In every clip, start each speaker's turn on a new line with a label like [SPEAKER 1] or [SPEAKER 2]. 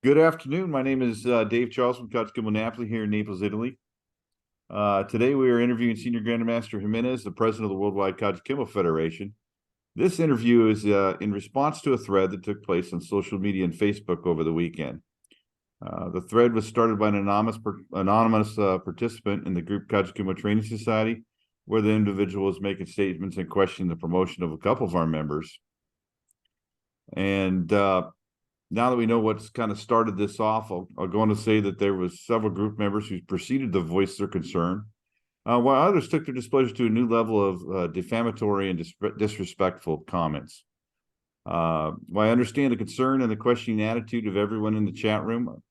[SPEAKER 1] Good afternoon. My name is Dave Charles from KAJUKENBO Napoli here in Naples, Italy. Today we are interviewing Senior Grandmaster Hemenes, the president of the World Wide Kajukenbo Federation. This interview is in response to a thread that took place on social media and Facebook over the weekend. The thread was started by an anonymous participant in the group KAJUKENBO Training Society, where the individual was making statements and questioning the promotion of a couple of our members. And now that we know what's kind of started this off, I'll go on to say that there was several group members who proceeded to voice their concern, while others took their displeasure to a new level of defamatory and disrespectful comments. While I understand the concern and the questioning attitude of everyone in the chat room,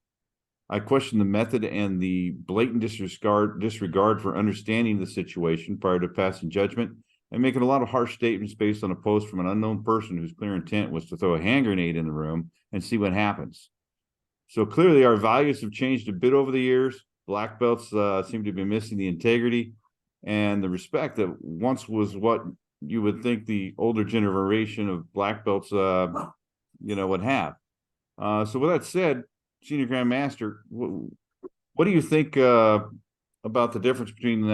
[SPEAKER 1] I question the method and the blatant disregard for understanding the situation prior to passing judgment and making a lot of harsh statements based on a post from an unknown person whose clear intent was to throw a hand grenade in the room and see what happens. So clearly our values have changed a bit over the years. Black belts seem to be missing the integrity and the respect that once was what you would think the older generation of black belts, would have. So with that said, Senior Grandmaster, what do you think about the difference between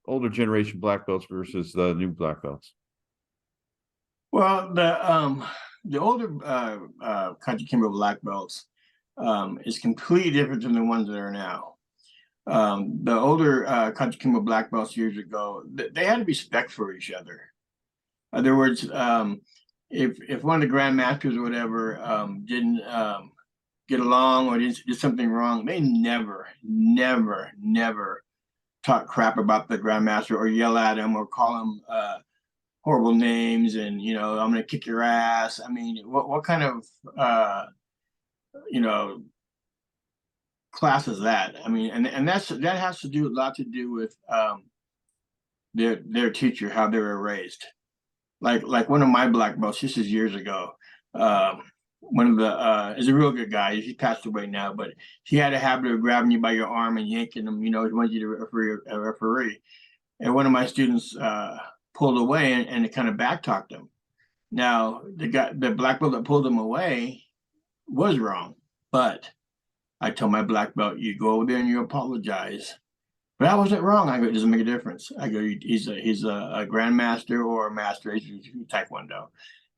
[SPEAKER 1] older generation black belts versus the new black belts?
[SPEAKER 2] Well, the older KAJUKENBO black belts is completely different than the ones that are now. The older KAJUKENBO black belts years ago, they had respect for each other. In other words, if one of the grandmasters or whatever didn't get along or did something wrong, they never talk crap about the grandmaster or yell at him or call him horrible names and, I'm going to kick your ass. I mean, what kind of, class is that? I mean, and that has a lot to do with their teacher, how they were raised. Like one of my black belts, this is years ago, one of the is a real good guy. He passed away now, but he had a habit of grabbing you by your arm and yanking him. He wanted you to referee. And one of my students pulled away and it kind of back talked him. Now the black belt that pulled him away was wrong, but I told my black belt, you go over there and you apologize. But I wasn't wrong. I go, it doesn't make a difference. I go, he's a grandmaster or a master. He's Taekwondo.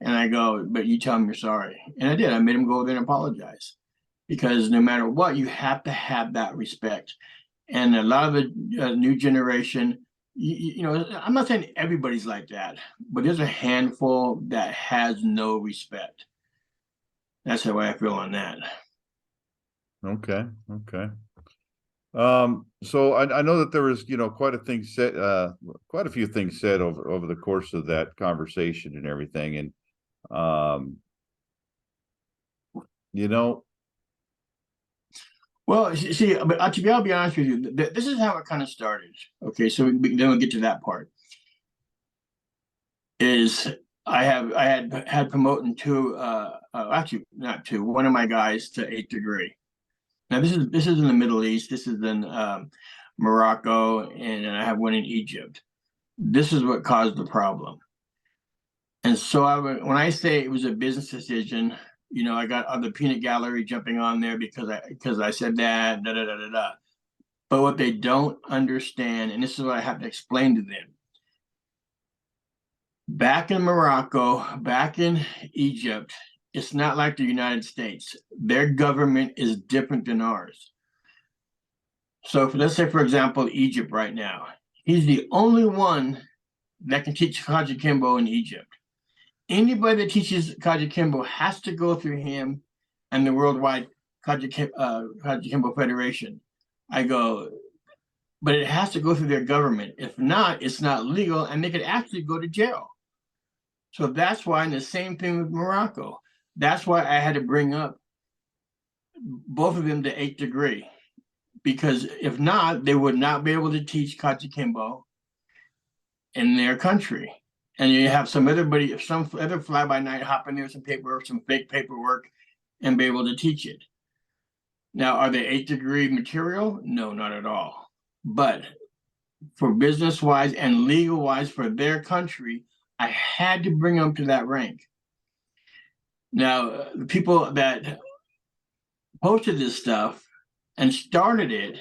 [SPEAKER 2] And I go, but you tell him you're sorry. And I did. I made him go over there and apologize. Because no matter what, you have to have that respect. And a lot of the new generation, I'm not saying everybody's like that, but there's a handful that has no respect. That's the way I feel on that.
[SPEAKER 1] Okay. So I know that there was, quite a few things said over the course of that conversation and everything. And, well,
[SPEAKER 2] see, but I'll be honest with you, this is how it kind of started. Okay. So then we'll get to that part. Is I had promoting actually not two, one of my guys to 8th degree. Now this is in the Middle East. This is in Morocco, and I have one in Egypt. This is what caused the problem. And so when I say it was a business decision, I got other peanut gallery jumping on there because I said that. But what they don't understand, and this is what I have to explain to them. Back in Morocco, back in Egypt, it's not like the United States. Their government is different than ours. So let's say, for example, Egypt right now. He's the only one that can teach KAJUKENBO in Egypt. Anybody that teaches KAJUKENBO has to go through him and the World Wide Kajukenbo Federation. I go, but it has to go through their government. If not, it's not legal, and they could actually go to jail. So that's why, and the same thing with Morocco. That's why I had to bring up both of them to 8th degree, because if not, they would not be able to teach KAJUKENBO in their country. And you have some other fly-by-night hop in there, some paperwork, some fake paperwork, and be able to teach it. Now, are they 8th degree material? No, not at all. But for business-wise and legal-wise for their country, I had to bring them to that rank. Now, the people that posted this stuff and started it,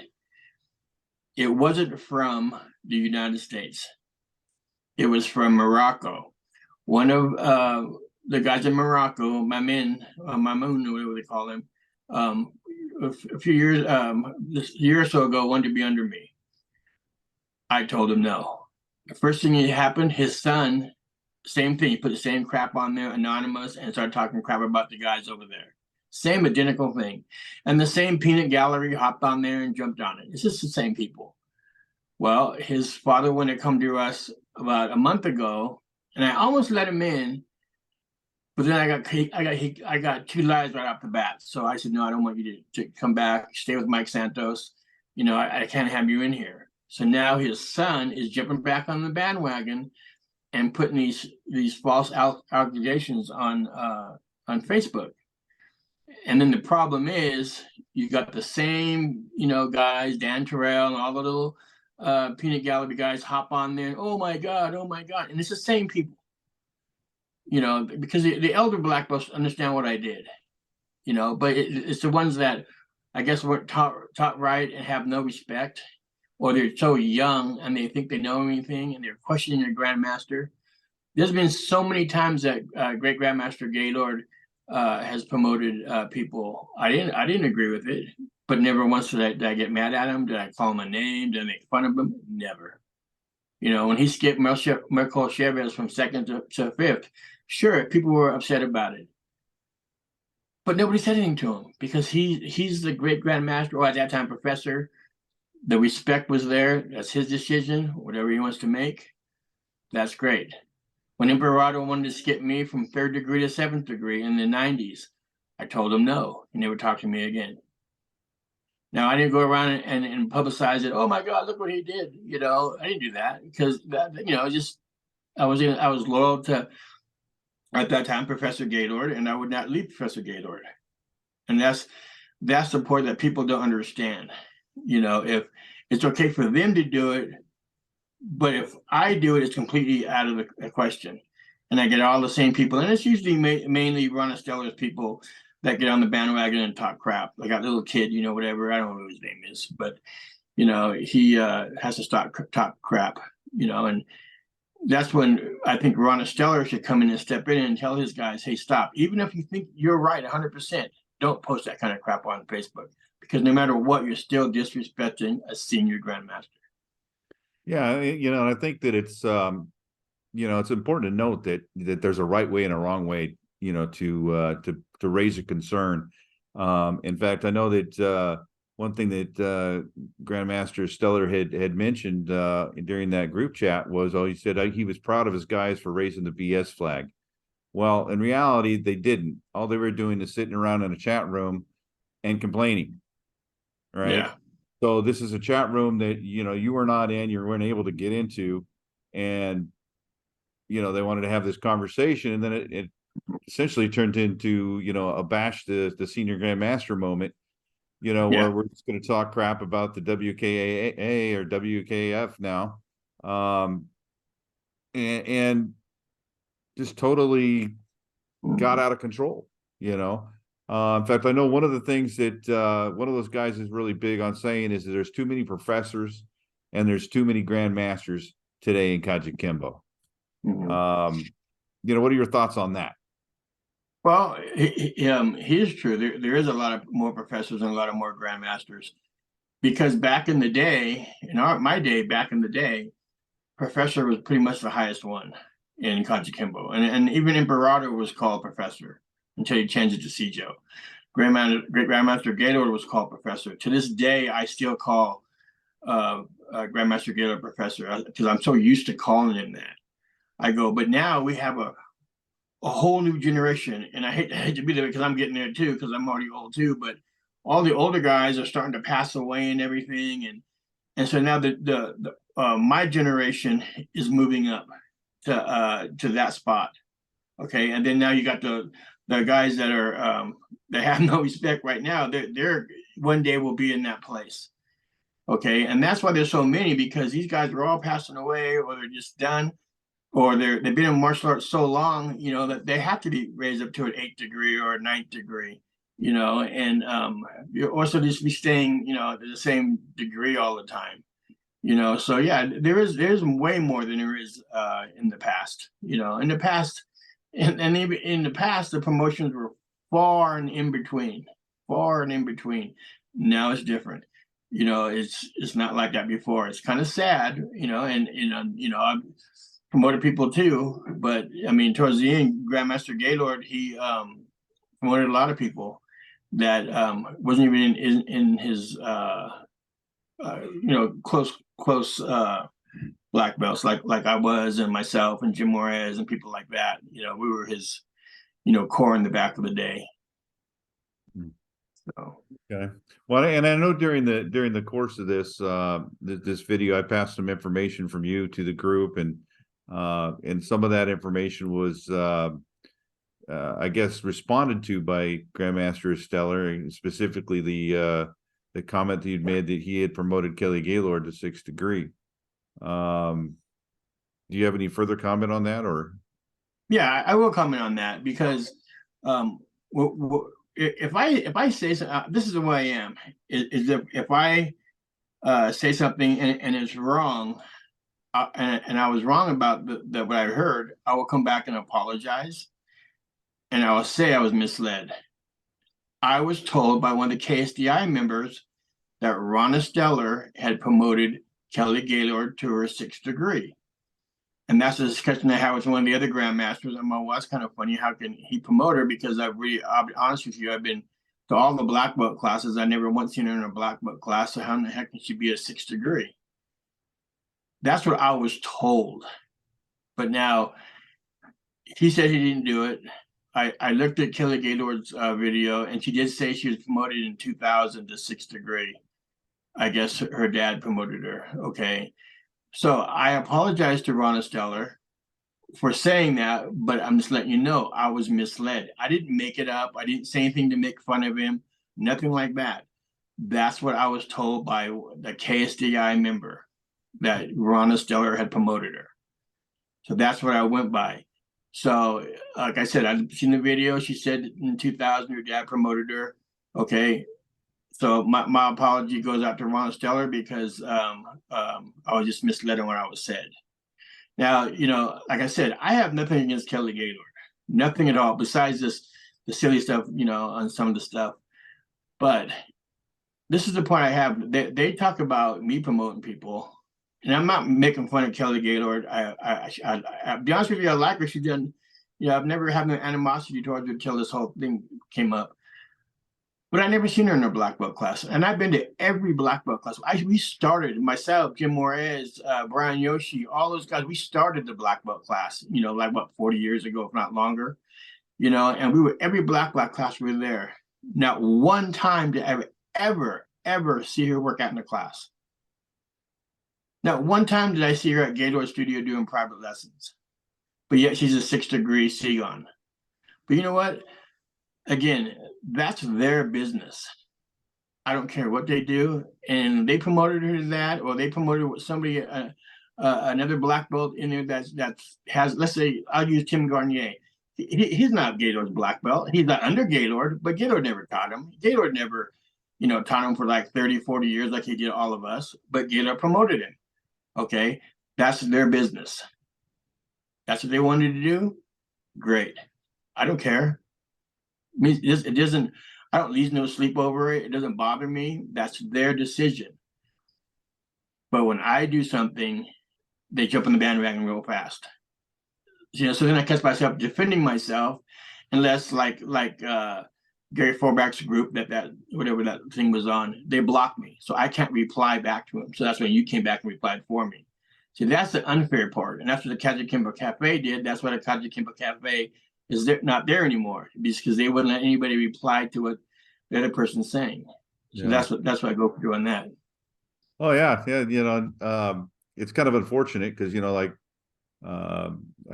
[SPEAKER 2] it wasn't from the United States. It was from Morocco. One of the guys in Morocco, Mamoun, whatever they call him, a few years, this year or so ago, wanted to be under me. I told him no. The first thing that happened, his son, same thing. He put the same crap on there, anonymous, and started talking crap about the guys over there. Same identical thing. And the same peanut gallery hopped on there and jumped on it. It's just the same people. Well, his father wanted to come to us about a month ago, and I almost let him in, but then I got 2 lies right off the bat. So I said, no, I don't want you to come back, stay with Mike Santos. You know, I can't have you in here. So now his son is jumping back on the bandwagon and putting these false accusations on Facebook. And then the problem is you got the same, you know, guys, Dan Terrell and all the little peanut gallery guys hop on there. Oh my God. And it's the same people, you know, because the elder black belts understand what I did, you know, but it's the ones that I guess weren't taught right and have no respect, or they're so young and they think they know anything and they're questioning their grandmaster. There's been so many times that great Grandmaster Gaylord has promoted people. I didn't agree with it, but never once did I get mad at him. Did I call him a name? Did I make fun of him? Never. You know, when he skipped Mirko Chavez from 2nd to 5th, sure, people were upset about it. But nobody said anything to him because he's the great Grandmaster, or at that time professor. The respect was there. That's his decision. Whatever he wants to make, that's great. When Imperator wanted to skip me from 3rd degree to 7th degree in the 90s, I told him no. He never talked to me again. Now, I didn't go around and publicize it. Oh my God, look what he did. You know, I didn't do that because that, you know, just I was loyal to, at that time, Professor Gaylord, and I would not leave Professor Gaylord. And that's the part that people don't understand. You know, if it's okay for them to do it, but if I do it, it's completely out of the question. And I get all the same people. And it's usually mainly Ron Stellar's people that get on the bandwagon and talk crap. Like that little kid, you know, whatever. I don't know what his name is. But, you know, he has to stop talk crap, you know. And that's when I think Ron Stellar should come in and step in and tell his guys, hey, stop. Even if you think you're right 100%, don't post that kind of crap on Facebook. Because no matter what, you're still disrespecting a senior grandmaster.
[SPEAKER 1] Yeah, you know, I think that it's you know, it's important to note that there's a right way and a wrong way, you know, to raise a concern. In fact, I know that one thing that Grandmaster Stellar had mentioned during that group chat was, he said he was proud of his guys for raising the BS flag. Well, in reality, they didn't. All they were doing is sitting around in a chat room and complaining. Right.
[SPEAKER 2] Yeah.
[SPEAKER 1] So this is a chat room that, you know, you were not in, you weren't able to get into, and, you know, they wanted to have this conversation, and then it essentially turned into, you know, a bash the senior grandmaster moment, you know, where we're just going to talk crap about the WKAA or WKF now. And just totally got out of control, you know. In fact, I know one of the things that one of those guys is really big on saying is that there's too many professors and there's too many grandmasters today in KAJUKENBO. You know, what are your thoughts on that?
[SPEAKER 2] Well, he is true. There is a lot of more professors and a lot of more grandmasters, because back in the day, my day, back in the day, professor was pretty much the highest one in KAJUKENBO, and even Imperator was called professor until he changed it to Sijo. Great Grandmaster Gaylord was called professor. To this day, I still call Grandmaster Gaylord professor because I'm so used to calling him that. I go, but now we have a whole new generation, and I hate to be there because I'm getting there too, because I'm already old too. But all the older guys are starting to pass away and everything, and so now the my generation is moving up to that spot. Okay, and then now you got the guys that are that have no respect right now. They're one day will be in that place. Okay, and that's why there's so many, because these guys are all passing away, or they're just done, or they've been in martial arts so long, you know, that they have to be raised up to an 8th degree or a 9th degree. and you're also just be staying, to the same degree all the time. So yeah, there's way more than there is in the past. In the past, and even in the past, the promotions were far and in between, far and in between. Now it's different. It's not like that before. It's kind of sad, and I've promoted people too, but I mean, towards the end, Grandmaster Gaylord, he promoted a lot of people that wasn't even in his close black belts like I was, and myself and Jim Morez and people like that. We were his core in the back of the day. So
[SPEAKER 1] okay. Well, and I know during the course of this this video, I passed some information from you to the group, and some of that information was I guess responded to by Grandmaster Stellar, specifically the comment that you'd made that he had promoted Kelly Gaylord to 6th degree. Do you have any further comment on that, or?
[SPEAKER 2] Yeah, I will comment on that, because if I say so, this is the way I am. Is if I say something and it's wrong, and I was wrong about what I heard, I will come back and apologize, and I will say I was misled. I was told by one of the KSDI members that Ronna Stellar had promoted Kelly Gaylord to her 6th degree. And that's a discussion I had with one of the other grandmasters. I'm like, well, that's kind of funny. How can he promote her? Because I'll be honest with you, I've been to all the black belt classes. I never once seen her in a black belt class. So how in the heck can she be a 6th degree? That's what I was told. But now he said he didn't do it. I looked at Kelly Gaylord's video, and she did say she was promoted in 2000 to 6th degree. I guess her dad promoted her. Okay. So I apologize to Ronna Stellar for saying that, but I'm just letting you know I was misled. I didn't make it up. I didn't say anything to make fun of him. Nothing like that. That's what I was told by the KSDI member, that Ronna Stellar had promoted her. So that's what I went by. So like I said, I've seen the video. She said in 2000 her dad promoted her. Okay. So my apology goes out to Ronna Stellar, because I was just misled on what I was said. Now, like I said, I have nothing against Kelly Gaylord, nothing at all, besides the silly stuff, on some of the stuff. But this is the point I have. They talk about me promoting people, and I'm not making fun of Kelly Gaylord. I'll be honest with you, I like her. She done, I've never had an animosity towards her until this whole thing came up. But I never seen her in a black belt class, and I've been to every black belt class. We started, myself, Jim Morez, Brian Yoshi, all those guys. We started the black belt class, like 40 years ago, if not longer. And we were every black belt class we were there. Not one time did I ever see her work out in the class. Not one time did I see her at Gaylord Studio doing private lessons. But yet she's a 6th degree Sigon. But you know what? Again, that's their business. I don't care what they do. And they promoted her to that, or they promoted somebody, another black belt in there that has, let's say, I'll use Tim Garnier. He's not Gaylord's black belt. He's not under Gaylord, but Gaylord never taught him. Gaylord never, taught him for like 30, 40 years like he did all of us, but Gaylord promoted him. Okay, that's their business. That's what they wanted to do. Great. I don't care. It doesn't, I don't lose no sleep over it. It doesn't bother me. That's their decision. But when I do something, they jump on the bandwagon real fast. So then I catch myself defending myself, unless like Gary Forback's group, that whatever that thing was on, they blocked me. So I can't reply back to him. So that's when you came back and replied for me. See, that's the unfair part. And that's what the KAJUKENBO Cafe did. That's why the KAJUKENBO Cafe is not there anymore, because they wouldn't let anybody reply to what the other person's saying. So yeah. That's what I go for doing that.
[SPEAKER 1] Oh yeah. It's kind of unfortunate, because I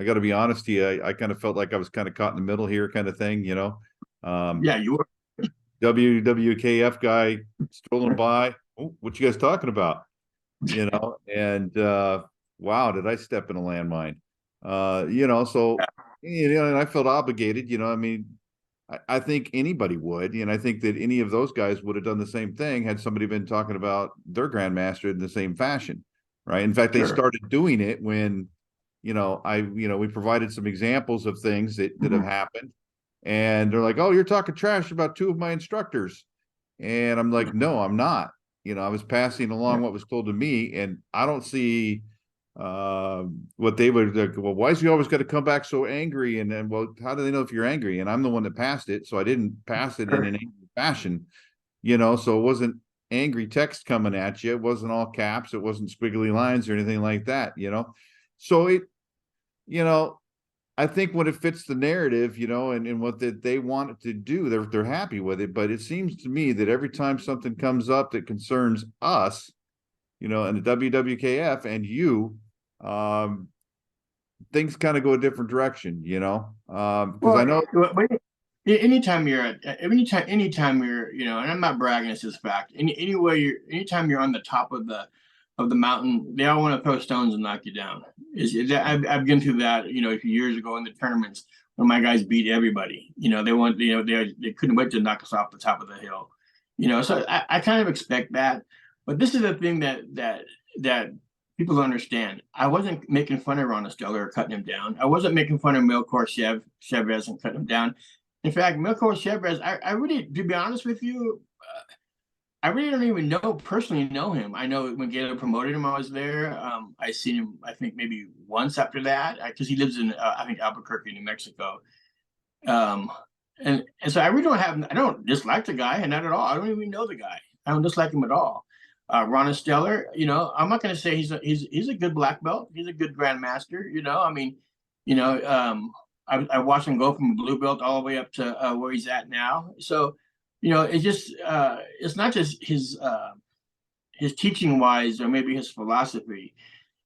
[SPEAKER 1] got to be honest to you, I kind of felt like I was kind of caught in the middle here, kind of thing.
[SPEAKER 2] Yeah, you were.
[SPEAKER 1] WWKF guy strolling by. Oh, what you guys talking about? And wow, did I step in a landmine? So and I felt obligated. I mean, I think anybody would, and I think that any of those guys would have done the same thing had somebody been talking about their grandmaster in the same fashion, right? In fact, they
[SPEAKER 2] Sure.
[SPEAKER 1] started doing it when, we provided some examples of things that have happened, and they're like, "Oh, you're talking trash about two of my instructors," and I'm like, "No, I'm not." I was passing along what was told to me, and I don't see what they would like. Well, why is he always got to come back so angry? And then, well, how do they know if you're angry? And I'm the one that passed it, so I didn't pass it in an angry fashion, so it wasn't angry text coming at you. It wasn't all caps. It wasn't squiggly lines or anything like that, so it, I think when it fits the narrative, and what that they want it to do, they're happy with it. But it seems to me that every time something comes up that concerns us, and the WWKF and you, things kind of go a different direction, because I know.
[SPEAKER 2] Anytime you're and I'm not bragging, it's just fact. Anytime you're on the top of the mountain, they all want to throw stones and knock you down. I've been through that, a few years ago in the tournaments when my guys beat everybody. They couldn't wait to knock us off the top of the hill. So I kind of expect that. But this is the thing that people don't understand. I wasn't making fun of Ronesteller or cutting him down. I wasn't making fun of Milkor Chavez and cutting him down. In fact, Milkor Chavez, I really, to be honest with you, I really don't even personally know him. I know when Gaylord promoted him, I was there. I seen him, I think maybe once after that, because he lives in, I think, Albuquerque, New Mexico. And so I really I don't dislike the guy, and not at all. I don't even know the guy. I don't dislike him at all. Ronesteller, I'm not going to say he's a good black belt. He's a good grandmaster. I watched him go from blue belt all the way up to where he's at now. So, it's just it's not just his teaching wise or maybe his philosophy.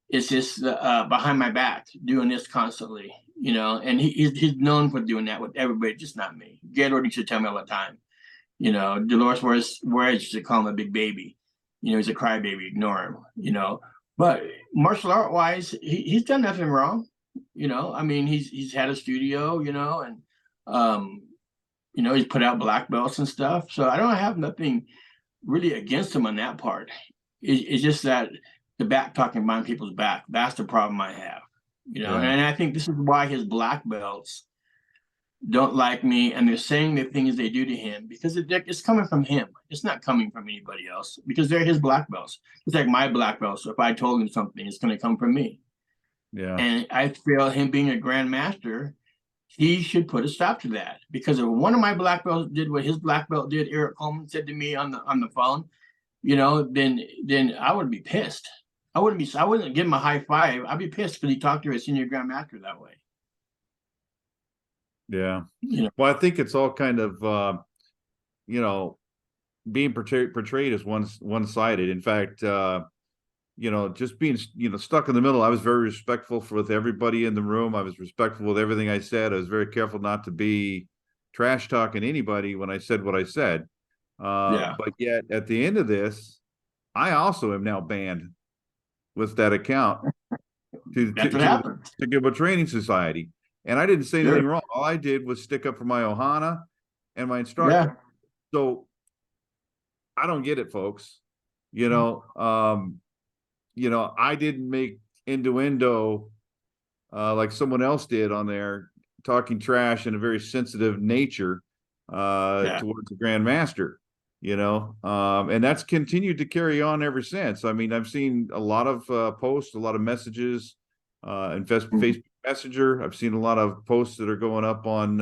[SPEAKER 2] It's just behind my back doing this constantly. And he's known for doing that with everybody, just not me. Gaylord used to tell me all the time. Dolores Juarez used to call him a big baby. He's a crybaby, ignore him, but martial art wise, he's done nothing wrong. He's had a studio, and he's put out black belts and stuff. So I don't have nothing really against him on that part. It's just that the back talking behind people's back, that's the problem I have.
[SPEAKER 1] Yeah.
[SPEAKER 2] And I think this is why his black belts don't like me, and they're saying the things they do to him because it's coming from him. It's not coming from anybody else because they're his black belts. It's like my black belts. So if I told him something, it's going to come from me.
[SPEAKER 1] Yeah.
[SPEAKER 2] And I feel him being a grandmaster, he should put a stop to that, because if one of my black belts did what his black belt did, Eric Coleman said to me on the phone, then I would be pissed. I wouldn't give him a high five. I'd be pissed because he talked to a senior grandmaster that way.
[SPEAKER 1] Yeah. Well, I think it's all kind of, being portrayed as one-sided. In fact, just being, stuck in the middle, I was very respectful with everybody in the room. I was respectful with everything I said. I was very careful not to be trash talking anybody when I said what I said. But yet at the end of this, I also am now banned with that account to Kimbo Training Society. And I didn't say anything wrong. All I did was stick up for my Ohana and my instructor.
[SPEAKER 2] Yeah.
[SPEAKER 1] So I don't get it, folks. I didn't make innuendo like someone else did on there, talking trash in a very sensitive nature towards the Grandmaster, and that's continued to carry on ever since. I mean, I've seen a lot of posts, a lot of messages in Facebook Messenger. I've seen a lot of posts that are going up on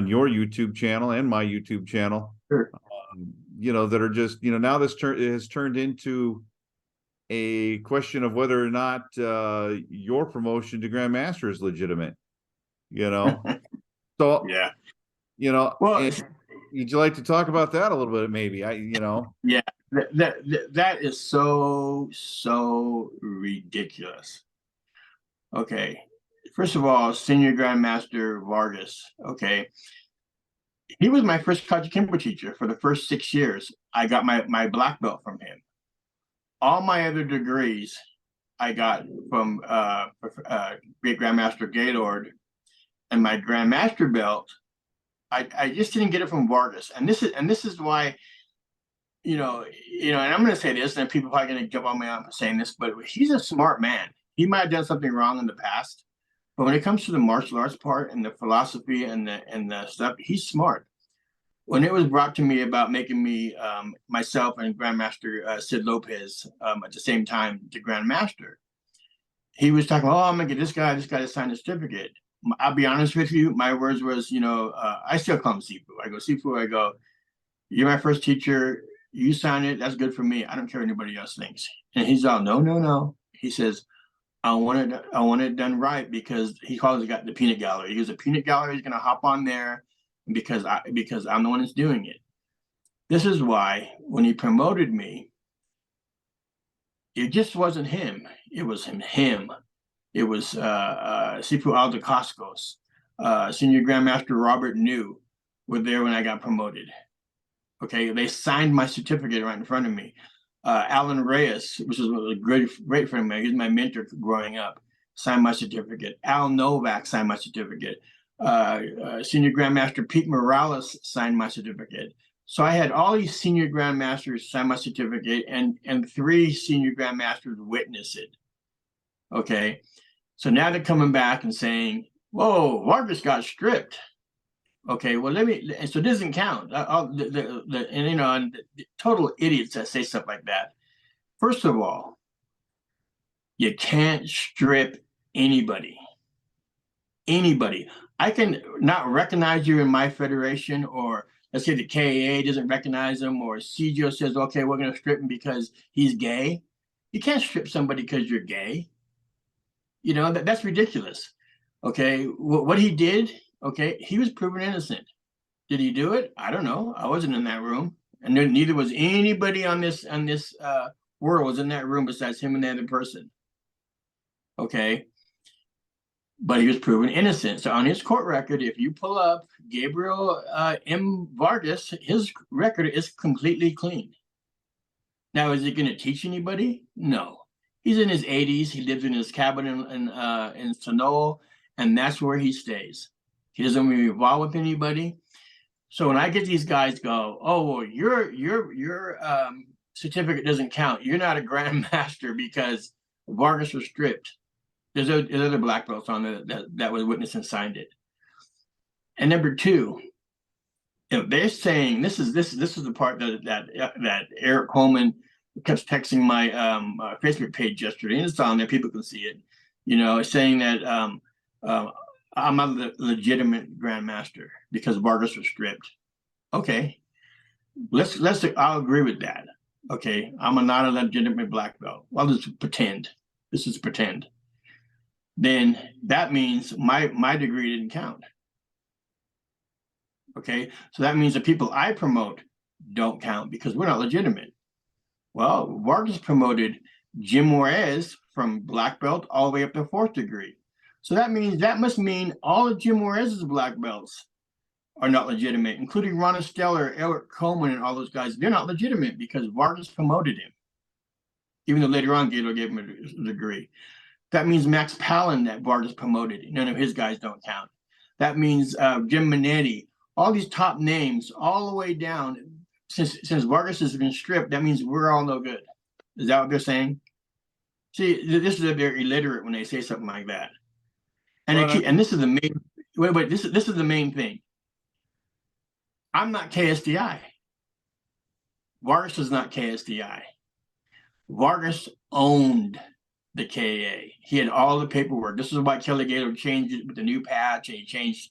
[SPEAKER 1] your YouTube channel and my YouTube channel, that are just, now this has turned into a question of whether or not your promotion to Grandmaster is legitimate, So,
[SPEAKER 2] yeah.
[SPEAKER 1] Well, would you like to talk about that a little bit? Maybe
[SPEAKER 2] Yeah, that is so ridiculous. Okay, first of all, Senior Grandmaster Vargas. Okay, he was my first KAJUKENBO teacher for the first 6 years. I got my black belt from him. All my other degrees I got from Great Grandmaster Gaylord, and my Grandmaster belt I just didn't get it from Vargas, and this is why, and I'm going to say this, and people are probably going to jump on me for saying this, but he's a smart man. He might have done something wrong in the past, but when it comes to the martial arts part and the philosophy and the stuff, he's smart. When it was brought to me about making me myself and Grandmaster Sid Lopez at the same time the Grandmaster, he was talking, oh, I'm gonna get this guy to sign a certificate. I'll be honest with you, my words was, I still call him Sifu. I go, Sifu, I go, you're my first teacher. You sign it. That's good for me. I don't care what anybody else thinks. And he's all, no, no, no. He says, I want it done right, because he calls it the peanut gallery. He goes, a peanut gallery is going to hop on there because I'm the one that's doing it. This is why when he promoted me, it just wasn't him. It was him. It was Sifu Aldo Cascos, Senior Grandmaster Robert New were there when I got promoted. Okay, they signed my certificate right in front of me. Alan Reyes, which was a great friend of mine, he's my mentor growing up, signed my certificate. Al Novak signed my certificate. Senior Grandmaster Pete Morales signed my certificate. So I had all these senior grandmasters sign my certificate, and 3 senior grandmasters witness it. Okay, so now they're coming back and saying, "Whoa, Vargas got stripped." Okay, well, so it doesn't count. And the total idiots that say stuff like that. First of all, you can't strip anybody. Anybody. I can not recognize you in my federation, or let's say the KAA doesn't recognize him, or CGO says, okay, we're going to strip him because he's gay. You can't strip somebody because you're gay. That's ridiculous. Okay, what he did, okay, he was proven innocent. Did he do it? I don't know. I wasn't in that room, and neither was anybody on this world was in that room besides him and the other person. Okay, but he was proven innocent. So on his court record, if you pull up Gabriel M. Vargas, his record is completely clean. Now, is he going to teach anybody? No. He's in his 80s. He lives in his cabin in Sonoma, and that's where he stays. He doesn't really involve with anybody. So when I get these guys go, oh, well, your certificate doesn't count. You're not a grandmaster because Vargas was stripped. There's other black belts on there that was witnessed and signed it. And number 2, they're saying this is the part that Eric Coleman kept texting my Facebook page yesterday, and it's on there. People can see it. Saying that I'm not a legitimate grandmaster because Vargas was stripped. Okay, I'll agree with that. Okay, I'm not a legitimate black belt. Well, let's pretend. This is pretend. Then that means my degree didn't count. Okay, so that means the people I promote don't count because we're not legitimate. Well, Vargas promoted Jim Juarez from black belt all the way up to 4th degree. So that must mean all of Jim Juarez's black belts are not legitimate, including Ron Esteller, Eric Coleman, and all those guys. They're not legitimate because Vargas promoted him, even though later on Gaylord gave him a degree. That means Max Palin that Vargas promoted. None of his guys don't count. That means Jim Minetti, all these top names all the way down. Since Vargas has been stripped, that means we're all no good. Is that what they're saying? See, this is they're illiterate when they say something like that. And this is the main. Wait. This is the main thing. I'm not KSDI. Vargas is not KSDI. Vargas owned the KAA. He had all the paperwork. This is why Kelly Gaylord changed it with the new patch, and he changed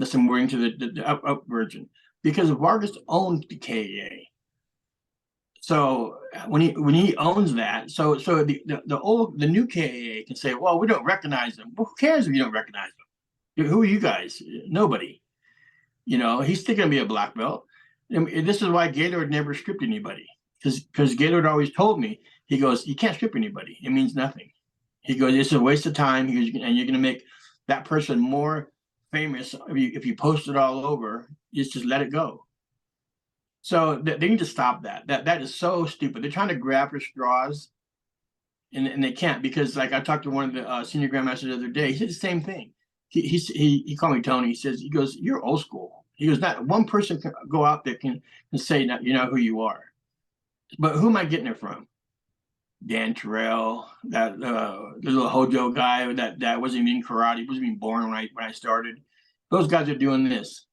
[SPEAKER 2] some wording to the up version, because Vargas owned the KAA. So when he owns that, so the new KAA can say, well, we don't recognize them. Well, who cares if you don't recognize them? Who are you guys? Nobody. He's still going to be a black belt. And this is why Gaylord never stripped anybody, because Gaylord always told me, he goes, you can't strip anybody. It means nothing. He goes, it's a waste of time. He goes, and you're going to make that person more famous if you post it all over. Just let it go. So they need to stop that. That is so stupid. They're trying to grab for straws, and they can't, because like I talked to one of the senior grandmasters the other day. He said the same thing. He called me Tony. He goes, you're old school. He goes, not one person can go out there can say that you're not who you are. But who am I getting it from? Dan Terrell, that the little Hojo guy that wasn't even in karate, wasn't even born when I started. Those guys are doing this,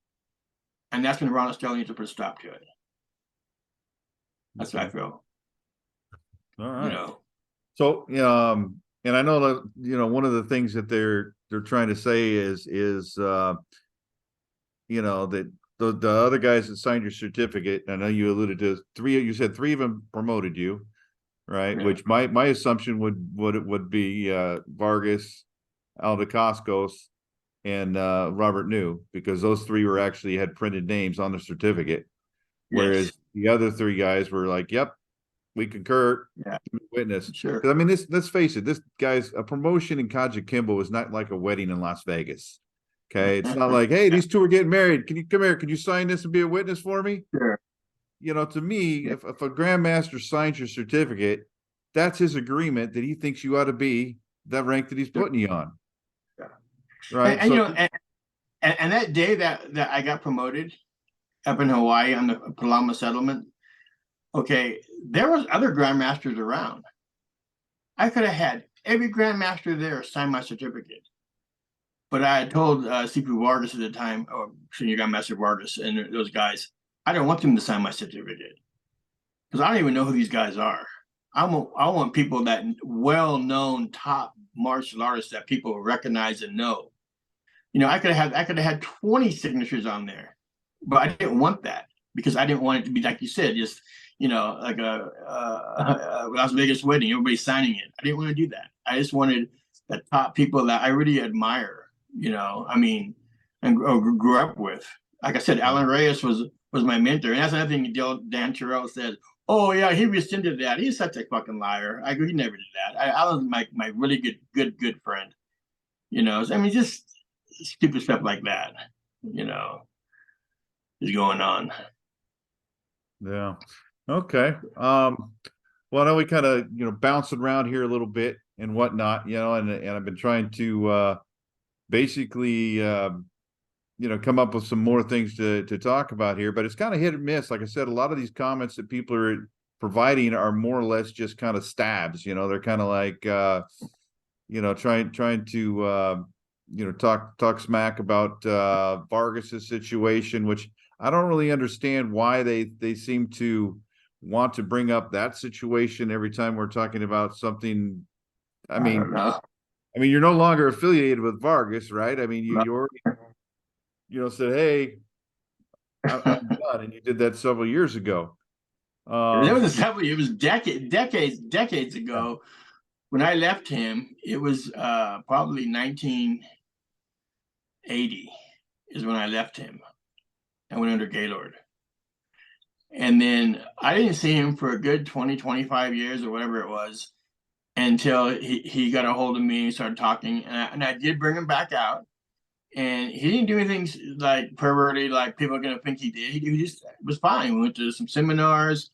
[SPEAKER 2] and that's when Ron Estelle needs to put a stop to it. That's what I feel.
[SPEAKER 1] All right.
[SPEAKER 2] You know.
[SPEAKER 1] So, and I know that, you know, one of the things that they're trying to say is you know, that the other guys that signed your certificate, I know you alluded to you said three of them promoted you, right?
[SPEAKER 2] Yeah.
[SPEAKER 1] Which my assumption would be Vargas, Aldecascos, and Robert New, because those three were actually had printed names on the certificate. Whereas
[SPEAKER 2] Yes.
[SPEAKER 1] the other three guys were like, yep, we concur,
[SPEAKER 2] Yeah.
[SPEAKER 1] witness.
[SPEAKER 2] Sure.
[SPEAKER 1] I mean, let's face it, this guy's a promotion in KAJUKENBO is not like a wedding in Las Vegas. Okay. It's not like, hey, these two are getting married. Can you come here? Can you sign this and be a witness for me?
[SPEAKER 2] Sure.
[SPEAKER 1] You know, to me, if a Grandmaster signs your certificate, that's his agreement that he thinks you ought to be that rank that he's putting you on.
[SPEAKER 2] Yeah.
[SPEAKER 1] Right.
[SPEAKER 2] And so, you know, and that day that I got promoted up in Hawaii on the Palama settlement, okay, there was other Grandmasters around. I could have had every Grandmaster there sign my certificate. But I had told CP Vargas at the time, or Senior Grandmaster Vargas and those guys, I don't want them to sign my certificate because I don't even know who these guys are. I want people that well-known top martial artists that people recognize and know. You know, I could have had 20 signatures on there, but I didn't want that because I didn't want it to be like you said, just, you know, like a Las Vegas wedding, everybody signing it. I didn't want to do that. I just wanted the top people that I really admire. You know, I mean, and grew up with. Like I said, Alan Reyes was my mentor, and that's another thing Dan Terrell said. Oh yeah, he rescinded that. He's such a fucking liar. I agree, he never did that. Alan's my really good friend. You know, I mean, just stupid stuff like that. You know, is going on.
[SPEAKER 1] Yeah. Okay. Well, I know we kind of, you know, bouncing around here a little bit and whatnot, you know, and I've been trying to basically you know, come up with some more things to talk about here, but it's kind of hit or miss. Like I said, a lot of these comments that people are providing are more or less just kind of stabs, you know, they're kind of like you know, trying to you know, talk smack about Vargas's situation, which I don't really understand why they seem to want to bring up that situation every time we're talking about something. I mean, you're no longer affiliated with Vargas, right? I mean, you already, you know, said, hey, I'm done, and you did that several years ago.
[SPEAKER 2] It was decades ago when I left him. It was probably 1980 is when I left him. I went under Gaylord. And then I didn't see him for a good 20, 25 years or whatever it was until he got a hold of me and started talking. And I did bring him back out. And he didn't do anything like perverted, like people are going to think he did. He just was fine. We went to some seminars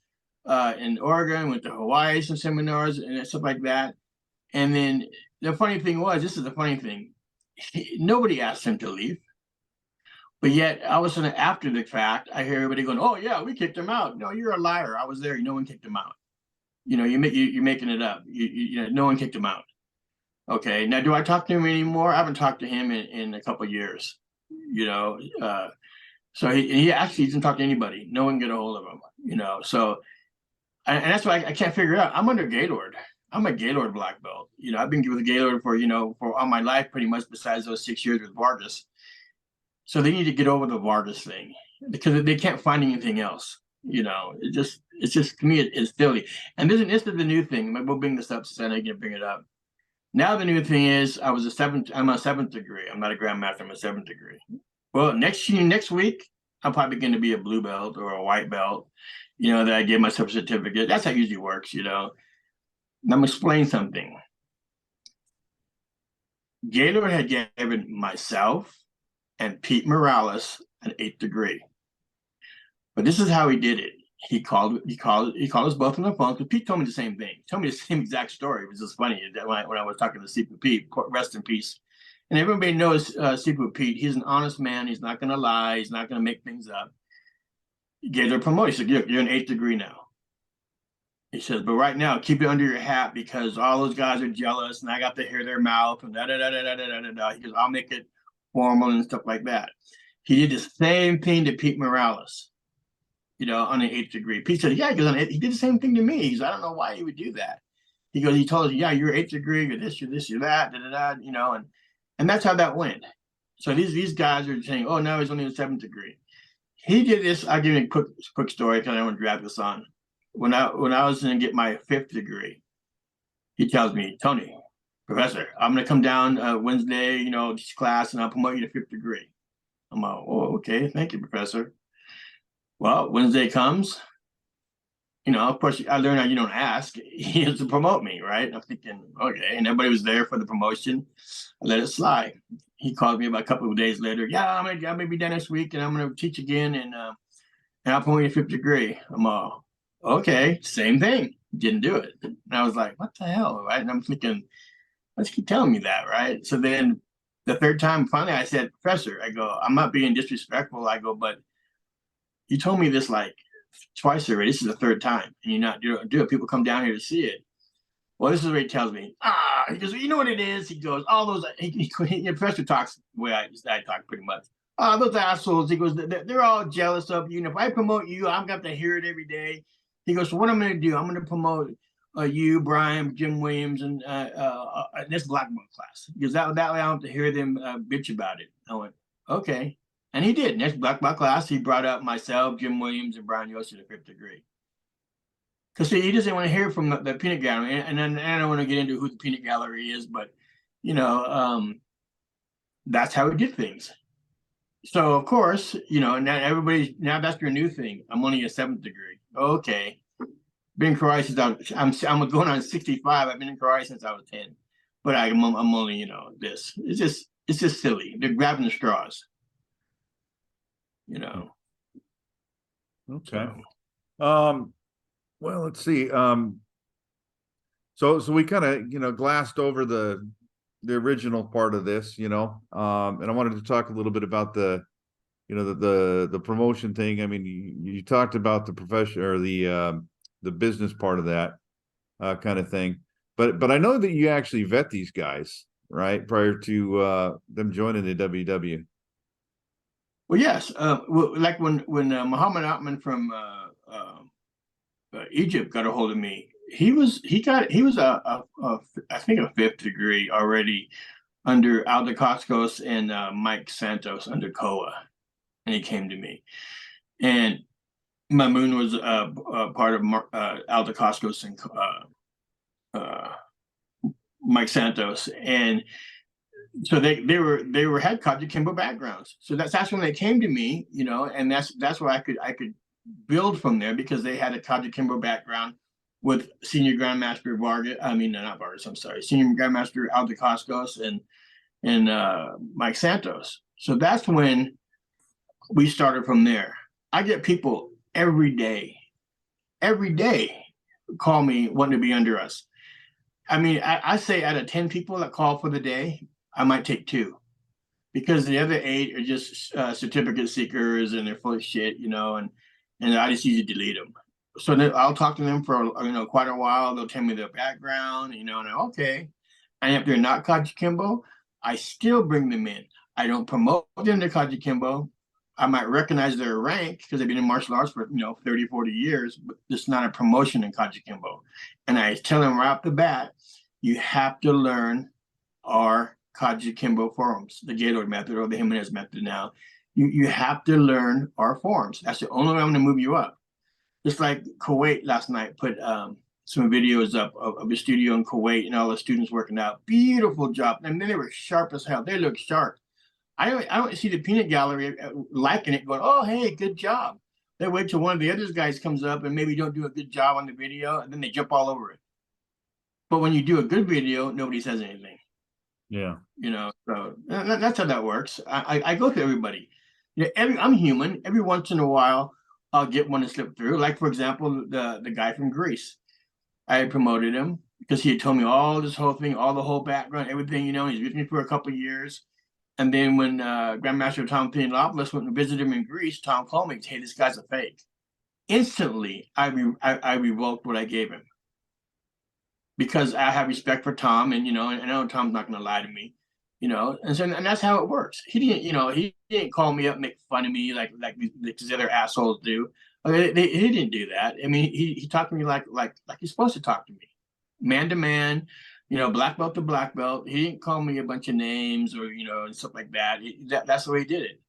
[SPEAKER 2] in Oregon, went to Hawaii, some seminars and stuff like that. And then the funny thing was, this is the funny thing, nobody asked him to leave. But yet, all of a sudden, after the fact, I hear everybody going, "Oh yeah, we kicked him out." No, you're a liar. I was there. No one kicked him out. You know, you're making it up. You know, no one kicked him out. Okay, now do I talk to him anymore? I haven't talked to him in a couple of years. You know, so he actually doesn't talk to anybody. No one can get a hold of him. You know, so and that's why I can't figure it out. I'm under Gaylord. I'm a Gaylord black belt. You know, I've been with Gaylord for all my life, pretty much. Besides those 6 years with Vargas. So they need to get over the Vargas thing because they can't find anything else. You know, it's just to me, it's silly. And this is the new thing. We'll bring this up since I can bring it up. Now the new thing is I'm a seventh degree. I'm not a grandmaster, I'm a seventh degree. Well, next week, I'm probably going to be a blue belt or a white belt, you know, that I get myself a certificate. That's how it usually works, you know. And I'm explaining something. Gaylord had given myself and Pete Morales an 8th degree. But this is how he did it. He called us both on the phone because Pete told me the same thing. He told me the same exact story. It was just funny that when I was talking to CPP, rest in peace. And everybody knows Secret Pete. He's an honest man. He's not going to lie. He's not going to make things up. He gave their promotion. He said, you're an 8th degree now. He says, but right now, keep it under your hat because all those guys are jealous and I got to hear their mouth and da-da-da-da-da-da-da. He goes, I'll make it formal and stuff like that. He did the same thing to Pete Morales, on an 8th degree. Pete said, yeah, he did the same thing to me. He goes, I don't know why he would do that. He goes, he told us, yeah, you're 8th degree, you're this, you're that, da-da-da, and that's how that went. So these guys are saying, oh, no, he's only in 7th degree. He did this. I'll give you a quick story because I don't want to drag this on. When I was going to get my 5th degree, he tells me, Tony, professor, I'm going to come down Wednesday, teach class, and I'll promote you to 5th degree. I'm like, oh, okay, thank you, professor. Well, Wednesday comes, of course, I learned how you don't ask. He has to promote me, right? I'm thinking, okay, and everybody was there for the promotion. I let it slide. He called me about a couple of days later. Yeah, I'm gonna be there next week, and I'm gonna teach again, and I'll promote you to 5th degree. I'm all, okay, same thing. Didn't do it. And I was like, what the hell, right? And I'm thinking, let's keep telling me that, right? So then the 3rd time, finally, I said, professor, I go, I'm not being disrespectful. I go, but you told me this like twice already. This is the 3rd time, and you're not doing it. People come down here to see it. Well, this is what he tells me. He goes, you know what it is? He goes, all those, the professor talks the way I talk pretty much. Those assholes, he goes, they're all jealous of you. And if I promote you, I've got to hear it every day. He goes, so what I'm going to do, I'm going to promote you, Brian, Jim Williams, and this black belt class. Because that way I don't have to hear them bitch about it. I went, okay. And he did. Next black belt class, he brought up myself, Jim Williams, and Brian Yoshi to 5th degree. Because he doesn't want to hear from the peanut gallery. And then I don't want to get into who the peanut gallery is, but, that's how he did things. So, of course, now now that's your new thing. I'm only a 7th degree. Okay. Been in karate since I'm going on 65. I've been in karate since I was 10. But I'm only, this. It's just silly. They're grabbing the straws.
[SPEAKER 1] Okay. Well, let's see. So we kind of, glassed over the original part of this, and I wanted to talk a little bit about the promotion thing. I mean, you talked about the profession or the business part of that kind of thing, but I know that you actually vet these guys, right, prior to them joining the WW.
[SPEAKER 2] Well, yes. Like when Muhammad Atman from Egypt got a hold of me, he was a I think a 5th degree already under Aldo Coscos and Mike Santos under Koa, and he came to me, and Mamoon was part of Aldo Coscos and Mike Santos, and so they had KAJUKENBO backgrounds. So that's when they came to me, and that's where I could build from there because they had a KAJUKENBO background with Senior Grandmaster Senior Grandmaster Aldo Coscos and Mike Santos. So that's when we started from there. I get people every day call me wanting to be under us. I mean, I say out of 10 people that call for the day, I might take 2 because the other 8 are just certificate seekers and they're full of shit, and I just usually delete them. So then I'll talk to them for quite a while. They'll tell me their background, and I'm okay. And if they're not KAJUKENBO, I still bring them in. I don't promote them to KAJUKENBO. I might recognize their rank because they've been in martial arts for 30, 40 years, but it's not a promotion in KAJUKENBO. And I tell them right off the bat, you have to learn our KAJUKENBO forms, the Gaylord method or the Hemenes method now. You have to learn our forms. That's the only way I'm going to move you up. Just like Kuwait last night put some videos up of the studio in Kuwait and all the students working out. Beautiful job. And then they were sharp as hell. They look sharp. I don't see the peanut gallery liking it, going, oh, hey, good job. They wait till one of the other guys comes up and maybe don't do a good job on the video, and then they jump all over it. But when you do a good video, nobody says anything.
[SPEAKER 1] Yeah.
[SPEAKER 2] So that's how that works. I go to everybody. I'm human. Every once in a while, I'll get one to slip through. Like, for example, the guy from Greece. I promoted him. because he had told me all this whole thing, all the whole background, everything, you know. He's with me for a couple of years. And then when Grandmaster Tom Pianopoulos went and visited him in Greece, Tom called me, hey, this guy's a fake. Instantly, I revoked what I gave him, because I have respect for Tom, and, you know, and I know Tom's not going to lie to me, you know. And so, and that's how it works. He didn't, you know, he didn't call me up, make fun of me like these other assholes do. I mean, he didn't do that. I mean, he talked to me like he's supposed to talk to me, man to man, you know, black belt to black belt. He didn't call me a bunch of names or, you know, and stuff like that. That's the way he did it,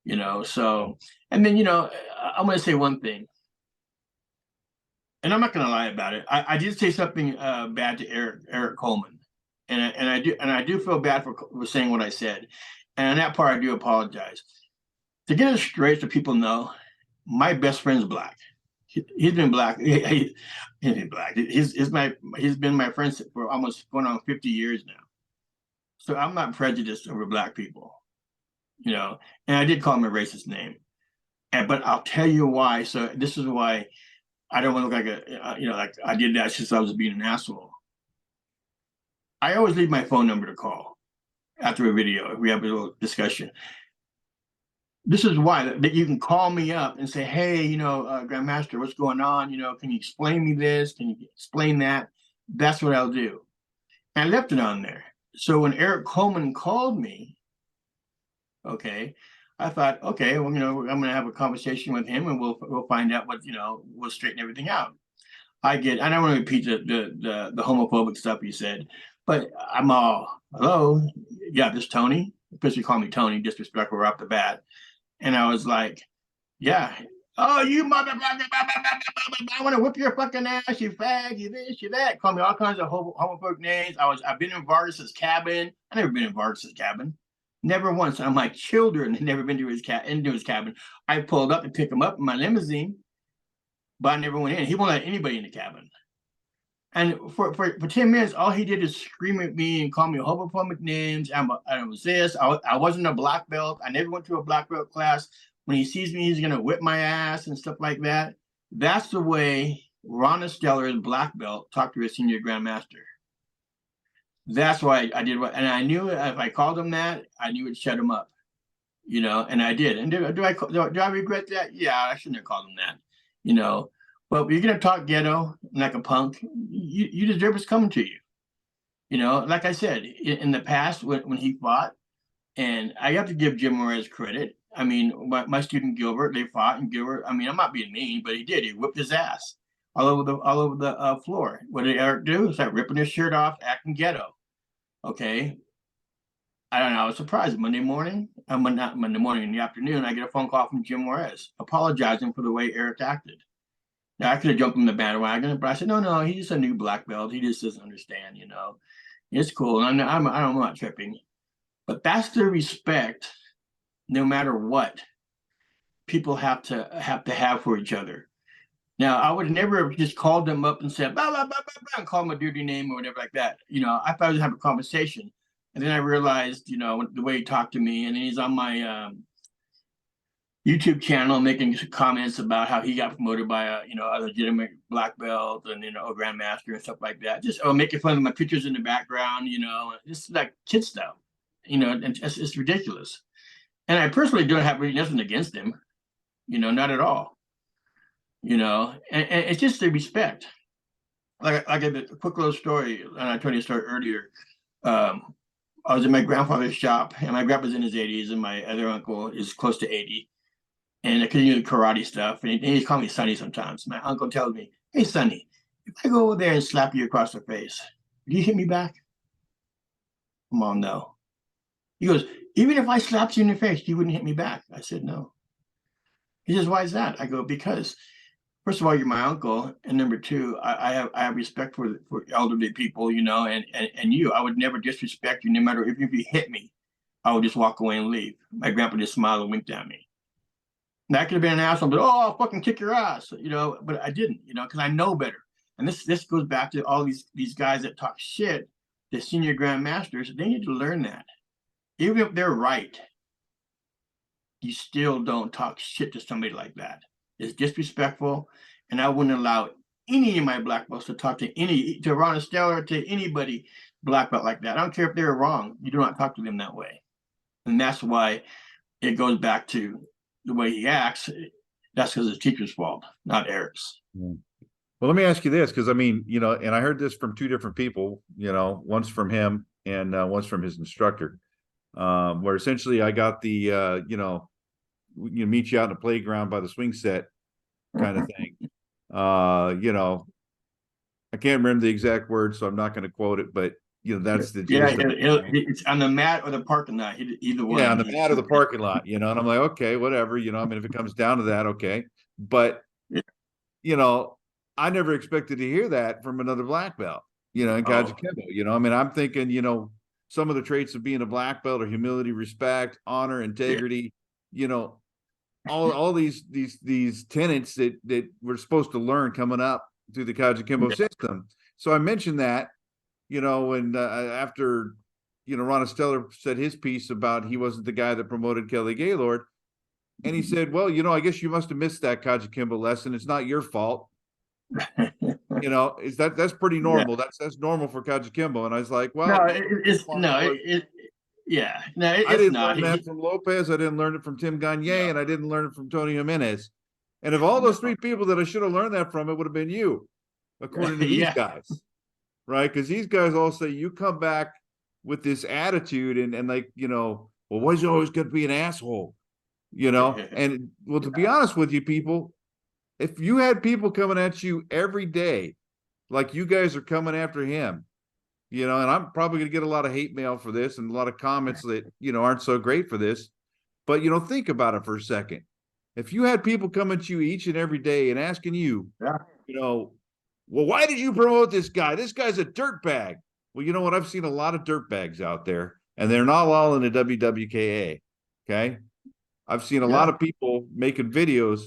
[SPEAKER 2] you know. So, and then, you know, I'm going to say one thing, and I'm not going to lie about it. I did say something bad to Eric Coleman, and I do feel bad for saying what I said, and on that part I do apologize. To get it straight, so people know, my best friend's black. He's been black. He's been black. He's been my friend for almost going on 50 years now. So I'm not prejudiced over black people, you know. And I did call him a racist name, but I'll tell you why. So this is why I don't want to look like a, you know, like I did that since I was being an asshole. I always leave my phone number to call after a video if we have a little discussion. This is why, that you can call me up and say, hey, you know, Grandmaster, what's going on? You know, can you explain me this? Can you explain that? That's what I'll do. And I left it on there. So when Eric Coleman called me, okay, I thought, okay, well, you know, I'm going to have a conversation with him, and we'll find out what, you know, we'll straighten everything out. I don't want to repeat the homophobic stuff you said, but I'm all, hello, yeah, this Tony, because you call me Tony, disrespectful right off the bat. And I was like, yeah, oh, you motherfucker, I want to whip your fucking ass, you fag, you this, you that. Call me all kinds of homophobic names. I've been in Vardis's cabin. I never been in Vardis's cabin. Never once. And my children had never been to into his cabin. I pulled up and picked him up in my limousine, but I never went in. He won't let anybody in the cabin. And for 10 minutes, all he did is scream at me and call me homophobic names. I was this. I wasn't a black belt. I never went to a black belt class. When he sees me, he's going to whip my ass and stuff like that. That's the way Ron Steller's black belt talked to his senior grandmaster. That's why I did what, and I knew if I called him that, I knew it'd shut him up, you know, and I did. And do I regret that? Yeah, I shouldn't have called him that, you know. But you're going to talk ghetto like a punk, you deserve what's coming to you. You know, like I said, in the past when he fought, and I have to give Jim Morez credit. I mean, my student Gilbert, they fought, and Gilbert, I mean, I'm not being mean, but he did. He whipped his ass all over the floor. What did Eric do? He started ripping his shirt off, acting ghetto. Okay. I don't know. I was surprised. Monday morning, not Monday morning, in the afternoon, I get a phone call from Jim Morez apologizing for the way Eric acted. Now, I could have jumped in the bandwagon, but I said, no, he's just a new black belt. He just doesn't understand, you know. It's cool. And I'm not tripping. But that's the respect, no matter what, people have to have for each other. Now, I would never have just called them up and said, blah, blah, blah, blah, blah, and call them a dirty name or whatever like that. You know, I thought I was having a conversation. And then I realized, you know, the way he talked to me, and then he's on my YouTube channel making comments about how he got promoted by a, you know, a legitimate black belt and, you know, a grandmaster and stuff like that. Just making fun of my pictures in the background, you know, just like kid stuff, you know, and it's ridiculous. And I personally don't have really nothing against him, you know, not at all, you know, and it's just the respect. Like I gave a quick little story, and I told you a story earlier. I was in my grandfather's shop, and my grandpa's in his 80s, and my other uncle is close to 80. And I could do karate stuff, and he called me Sonny sometimes. My uncle tells me, hey, Sonny, if I go over there and slap you across the face, do you hit me back? Mom, no. He goes, even if I slapped you in the face, you wouldn't hit me back. I said, no. He says, why is that? I go, because first of all, you're my uncle, and number two, I have respect for elderly people, you know, and you. I would never disrespect you, no matter if you hit me. I would just walk away and leave. My grandpa just smiled and winked at me. And I could have been an asshole, but I'll fucking kick your ass, you know. But I didn't, you know, because I know better. And this goes back to all these guys that talk shit, the senior grandmasters. They need to learn that, even if they're right, you still don't talk shit to somebody like that. It's disrespectful, and I wouldn't allow any of my black belts to talk to Ron Estelle or to anybody black belt like that. I don't care if they're wrong. You do not talk to them that way. And that's why it goes back to the way he acts. That's because it's teacher's fault, not Eric's.
[SPEAKER 1] Well, let me ask you this, because I mean, you know, and I heard this from two different people, you know, once from him and once from his instructor, where essentially I got the, you know, meet you out in the playground by the swing set kind of thing. You know, I can't remember the exact words, so I'm not going to quote it, but you know, that's the gist.
[SPEAKER 2] It's on the mat or the parking lot, either one.
[SPEAKER 1] Yeah, on the mat or the parking lot, you know, and I'm like, okay, whatever, you know, I mean, if it comes down to that, okay. But, you know, I never expected to hear that from another black belt, you know, in KAJUKENBO, you know, I mean, I'm thinking, you know, some of the traits of being a black belt are humility, respect, honor, integrity, you know, all these tenets that we're supposed to learn coming up through the KAJUKENBO system. So I mentioned that, you know, and after, you know, Ron Estelle said his piece about he wasn't the guy that promoted Kelly Gaylord, and he said, well, you know, I guess you must have missed that KAJUKENBO lesson. It's not your fault. You know, that's pretty normal. Yeah. That's normal for KAJUKENBO. And I was like, well,
[SPEAKER 2] no, it's
[SPEAKER 1] I didn't learn that from Lopez. I didn't learn it from Tim Gagne, and I didn't learn it from Tony Hemenes. And if all those three people that I should have learned that from, it would have been you, according to these guys, right? Because these guys all say you come back with this attitude and like, you know, well, why is you always going to be an asshole? You know, and well, to be honest with you, people, if you had people coming at you every day, like you guys are coming after him, you know, and I'm probably going to get a lot of hate mail for this and a lot of comments that, you know, aren't so great for this, but, you know, think about it for a second. If you had people coming at you each and every day and asking you, you know, well, why did you promote this guy? This guy's a dirtbag. Well, you know what? I've seen a lot of dirtbags out there, and they're not all in the WWKA. Okay. I've seen a lot of people making videos.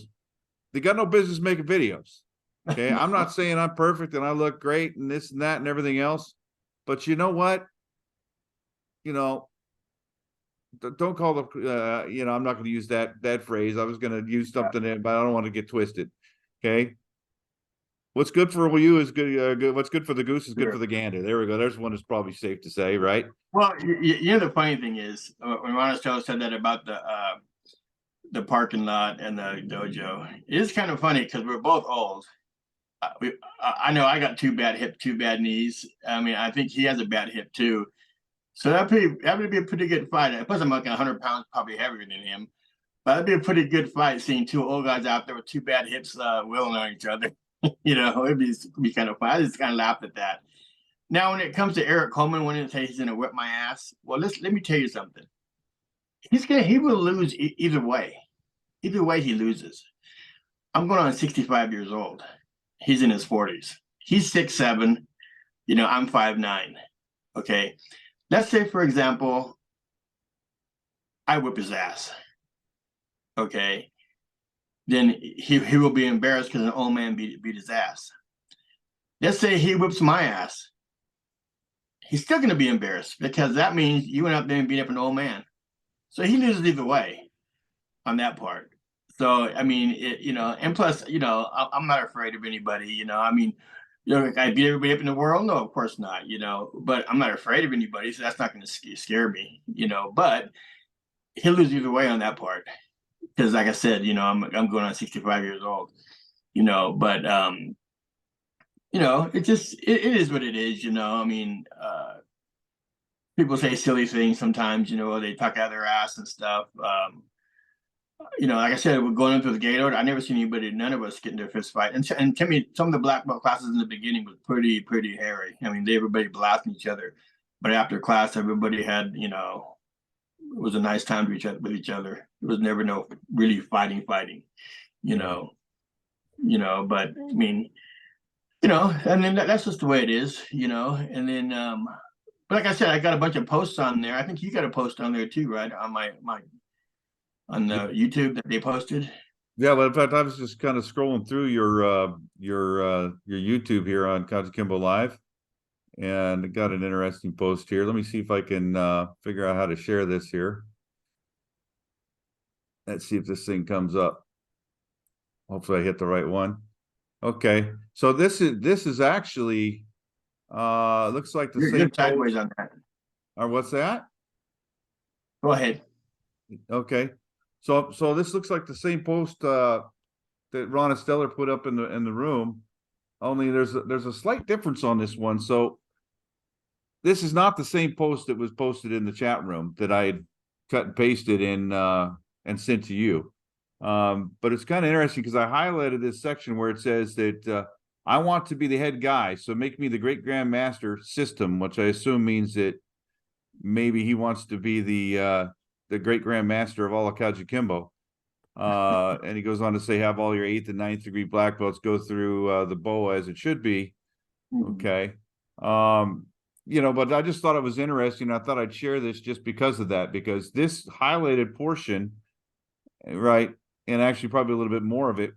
[SPEAKER 1] They got no business making videos. Okay. I'm not saying I'm perfect and I look great and this and that and everything else. But you know what? You know, don't call the, you know, I'm not going to use that phrase. I was going to use something, but I don't want to get twisted. Okay. What's good for you is good. What's good for the goose is good for the gander. There we go. There's one that's probably safe to say, right?
[SPEAKER 2] Well, you know, the funny thing is when Ron Estelle said that about the parking lot and the dojo, it is kind of funny because we're both old. I know I got 2 bad hips, 2 bad knees. I mean, I think he has a bad hip too. So that would be a pretty good fight. Plus, I'm like 100 pounds, probably heavier than him. But that'd be a pretty good fight, seeing 2 old guys out there with 2 bad hips wheeling on each other. You know, it'd be kind of fun. I just kind of laughed at that. Now, when it comes to Eric Coleman wanting to say he's going to whip my ass, well, let me tell you something. He will lose either way. Either way, he loses. I'm going on 65 years old. He's in his 40s. He's 6'7". You know, I'm 5'9". Okay. Let's say, for example, I whip his ass. Okay. Then he will be embarrassed because an old man beat his ass. Let's say he whips my ass. He's still going to be embarrassed because that means you went out there and beat up an old man. So he loses either way on that part. So, I mean, you know, and plus, you know, I'm not afraid of anybody, you know, I mean, you know, I beat everybody up in the world. No, of course not, you know, but I'm not afraid of anybody. So that's not going to scare me, you know, but he'll lose either way on that part. Because like I said, you know, I'm going on 65 years old, you know, but, you know, it is what it is, you know, I mean, people say silly things sometimes, you know, they talk out of their ass and stuff. You know, like I said, we're going into the Gaylord. I never seen anybody, none of us get into a fist fight. And to me, some of the black belt classes in the beginning was pretty hairy. I mean, everybody blasting each other. But after class, everybody had, you know, it was a nice time with each other. It was never no really fighting, you know, but I mean, you know, and then that's just the way it is, you know, and then, but like I said, I got a bunch of posts on there. I think you got a post on there too, right? On on the YouTube that they posted.
[SPEAKER 1] Yeah, well, in fact, I was just kind of scrolling through your YouTube here on KAJUKENBO Live, and got an interesting post here. Let me see if I can figure out how to share this here. Let's see if this thing comes up. Hopefully I hit the right one. Okay. So this is actually looks like the same
[SPEAKER 2] Good sideways
[SPEAKER 1] post.
[SPEAKER 2] on that.
[SPEAKER 1] Or what's that?
[SPEAKER 2] Go ahead.
[SPEAKER 1] Okay. So this looks like the same post that Ron Esteller put up in the room. Only there's a slight difference on this one. So this is not the same post that was posted in the chat room that I had cut and pasted in and sent to you. But it's kind of interesting because I highlighted this section where it says that I want to be the head guy, so make me the great grandmaster system, which I assume means that maybe he wants to be the great grandmaster of all of KAJUKENBO. And he goes on to say, have all your 8th and 9th degree black belts go through the BOA as it should be. Okay. But I just thought it was interesting. I thought I'd share this just because of that, because this highlighted portion, right, and actually probably a little bit more of it,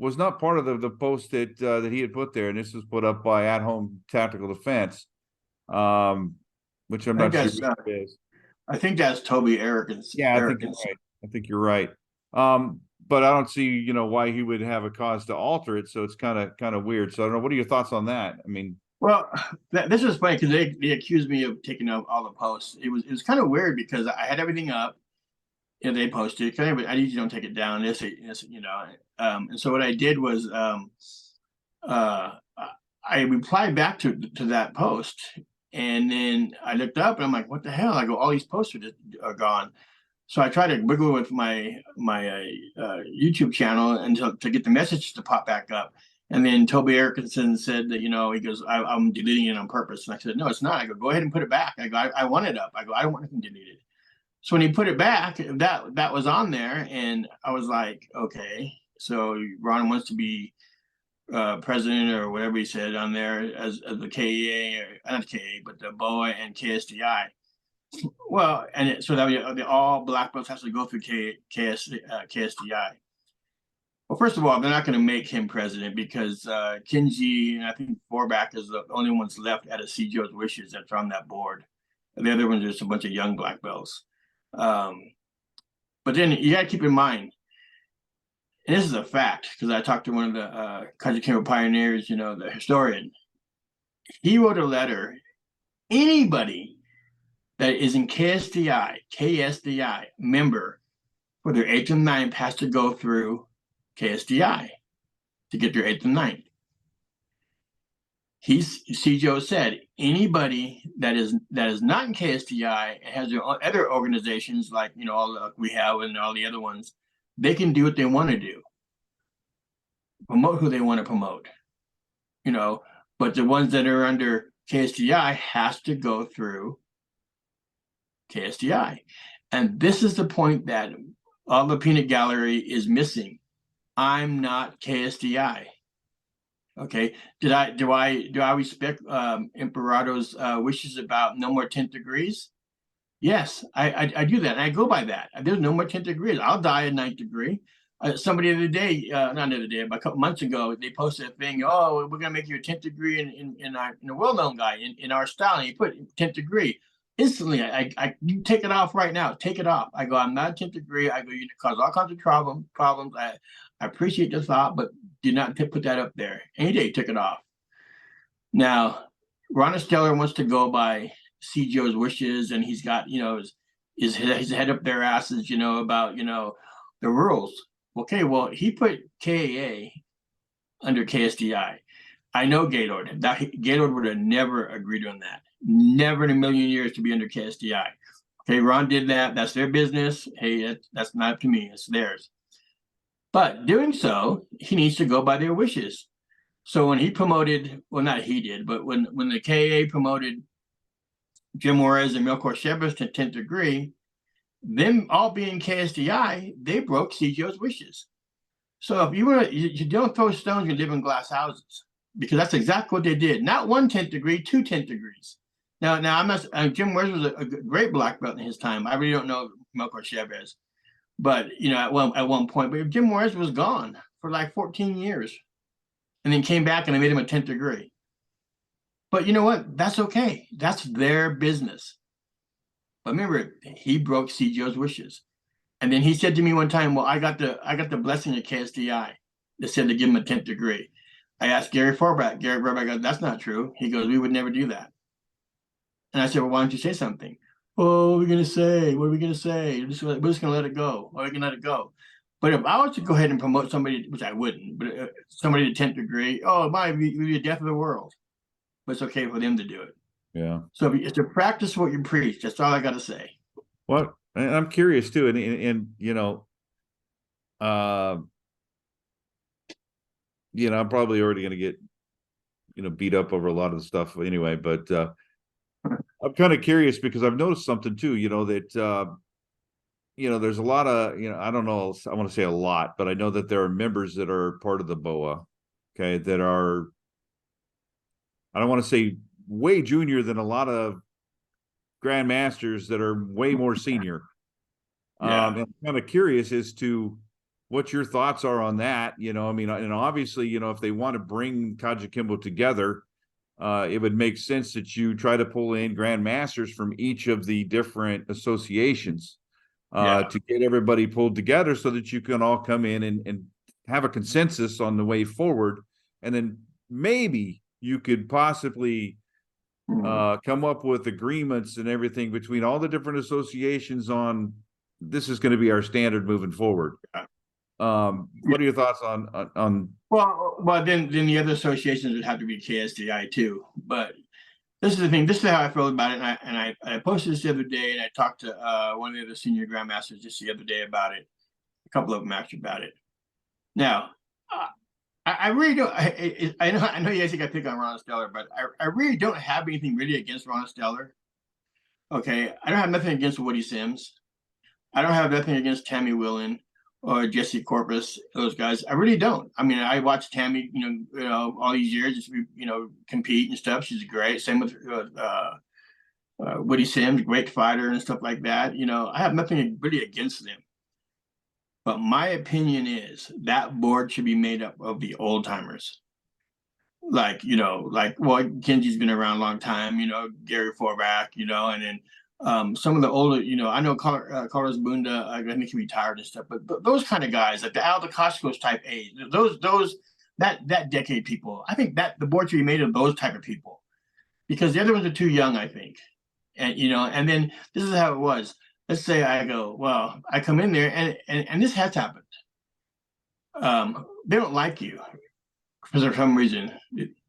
[SPEAKER 1] was not part of the post that that he had put there, and this was put up by At Home Tactical Defense, which I'm not sure what it is.
[SPEAKER 2] I think that's Toby Arrogance.
[SPEAKER 1] Yeah, I think you're right. I think you're right. But I don't see, why he would have a cause to alter it. So it's kind of weird. So I don't know. What are your thoughts on that? I mean,
[SPEAKER 2] well, this was funny because they accused me of taking up all the posts. It was kind of weird because I had everything up, and they posted. Cause I usually don't take it down. And so what I did was I replied back to that post, and then I looked up and I'm like, what the hell? I go, all these posts are gone. So I tried to wiggle with my YouTube channel until to get the message to pop back up. And then Toby Erickson said that, he goes, I'm deleting it on purpose. And I said, no, it's not. I go, go ahead and put it back. I go, I want it up. I go, I don't want anything deleted. So when he put it back, that was on there. And I was like, okay, so Ron wants to be president or whatever he said on there as the KEA, or not KEA, but the BOA and KSDI. Well, and so that all black belts has to go through KSDI. Well, first of all, they're not going to make him president because Kinji and I think Forbach is the only ones left out of CJO's wishes that's on that board. The other ones are just a bunch of young black belts. But then you got to keep in mind, and this is a fact because I talked to one of the KAJUKENBO pioneers, the historian. He wrote a letter. Anybody that is in KSDI member for their 8th and 9th has to go through KSDI to get their 8th and 9th. CJO said anybody that is not in KSDI and has their own other organizations like all we have and all the other ones, they can do what they want to do, promote who they want to promote, but the ones that are under KSDI has to go through KSDI. And this is the point that all the peanut gallery is missing. I'm not KSDI. Okay. Do I respect Imperado's wishes about no more 10th degrees? Yes, I do that. And I go by that. There's no more 10th degrees. I'll die at 9th degree. Somebody the other day, not the other day, but a couple months ago, they posted a thing. Oh, we're gonna make you a 10th degree in a well-known guy in our style. And you put 10th degree. Instantly, you take it off right now. Take it off. I go, I'm not a 10th degree. I go, you cause all kinds of problems. I appreciate the thought, but do not put that up there. Any day, take it off. Now, Ron Esteller wants to go by CJO's wishes, and he's got, his head up their asses, about, the rules. Okay, well, he put KAA under KSDI. I know Gaylord. Gaylord would have never agreed on that. Never in a million years to be under KSDI. Okay, Ron did that. That's their business. Hey, that's not up to me. It's theirs. But doing so, he needs to go by their wishes. So when he promoted, well, not he did, but when the KAA promoted Jim Juarez and Milko Shebas to 10th degree, them all being KSDI, they broke CJO's wishes. So if you don't throw stones, you live in glass houses, because that's exactly what they did. Not 1 10th degree, 2 10th degrees. Now I'm not. Jim Juarez was a great black belt in his time. I really don't know Milko Shebas, but at one point, but Jim Juarez was gone for like 14 years, and then came back and I made him a 10th degree. But you know what? That's okay. That's their business. But remember, he broke CJO's wishes. And then he said to me one time, well, I got the blessing of KSDI that said to give him a 10th degree. I asked Gary Forback. Gary Forback goes, "That's not true." He goes, "We would never do that." And I said, "Well, why don't you say something?" "Oh, what are we going to say? What are we going to say? We're just going to let it go. Or we can let it go." But if I was to go ahead and promote somebody, which I wouldn't, but somebody to 10th degree, oh, it might be the death of the world. But it's okay for them to do it.
[SPEAKER 1] Yeah.
[SPEAKER 2] So it's to practice what you preach. That's all I got to say.
[SPEAKER 1] Well, I'm curious too, and you know, I'm probably already going to get, beat up over a lot of the stuff anyway. But I'm kind of curious because I've noticed something too. That there's a lot of, I don't know, I want to say a lot, but I know that there are members that are part of the BOA, okay, that are, I don't want to say way junior than a lot of grandmasters that are way more senior.
[SPEAKER 2] Yeah.
[SPEAKER 1] And I'm kind of curious as to what your thoughts are on that. I mean, and obviously, if they want to bring KAJUKENBO together, it would make sense that you try to pull in grandmasters from each of the different associations to get everybody pulled together so that you can all come in and have a consensus on the way forward. And then maybe you could possibly come up with agreements and everything between all the different associations on this is going to be our standard moving forward. What are your thoughts on
[SPEAKER 2] Well, then the other associations would have to be KSDI too. But this is the thing. This is how I feel about it. And I posted this the other day, and I talked to one of the other senior grandmasters just the other day about it. A couple of them actually about it. Now, I really don't. I know you guys think I pick on Ron Esteller, but I really don't have anything really against Ron Esteller. Okay, I don't have nothing against Woody Sims. I don't have nothing against Tammy Willen or Jesse Corpus. Those guys, I really don't. I mean, I watched Tammy, all these years, just compete and stuff. She's great. Same with Woody Sims, great fighter and stuff like that. I have nothing really against them. But my opinion is that board should be made up of the old timers. Well, Kenji's been around a long time, Gary Forback, and then some of the older, I know Carlos Bunda, I think he retired and stuff, but those kind of guys, like the Aldo Costco's type age, that decade people, I think that the board should be made of those type of people, because the other ones are too young, I think. And then this is how it was. Let's say I go, well, I come in there and this has happened. They don't like you for some reason.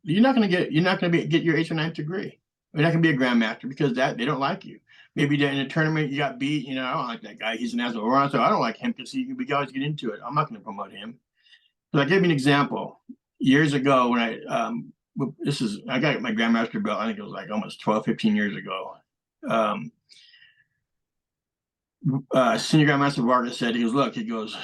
[SPEAKER 2] You're not going to get your 8th or 9th degree. You're not going to be a grandmaster because they don't like you. Maybe in a tournament you got beat. I don't like that guy. He's an asshole. So I don't like him because we always get into it. I'm not going to promote him. But I gave you an example years ago when I got my grandmaster belt. I think it was like almost 12, 15 years ago. Senior Grandmaster Vargas said, he goes,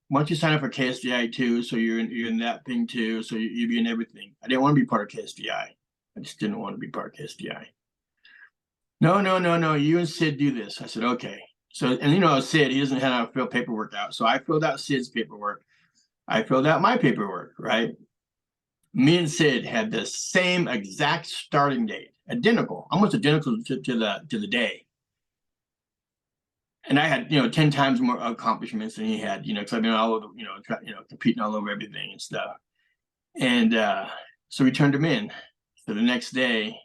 [SPEAKER 2] why don't you sign up for KSDI too? So you're in that thing too. So you be in everything. I didn't want to be part of KSDI. I just didn't want to be part of KSDI. No. You and Sid do this. I said, okay. So, and Sid, he doesn't have how to fill paperwork out. So I filled out Sid's paperwork. I filled out my paperwork, right? Me and Sid had the same exact starting date, almost identical to the day. And I had, 10 times more accomplishments than he had, because I've been all over, competing all over everything and stuff. And so we turned him in. So the next day,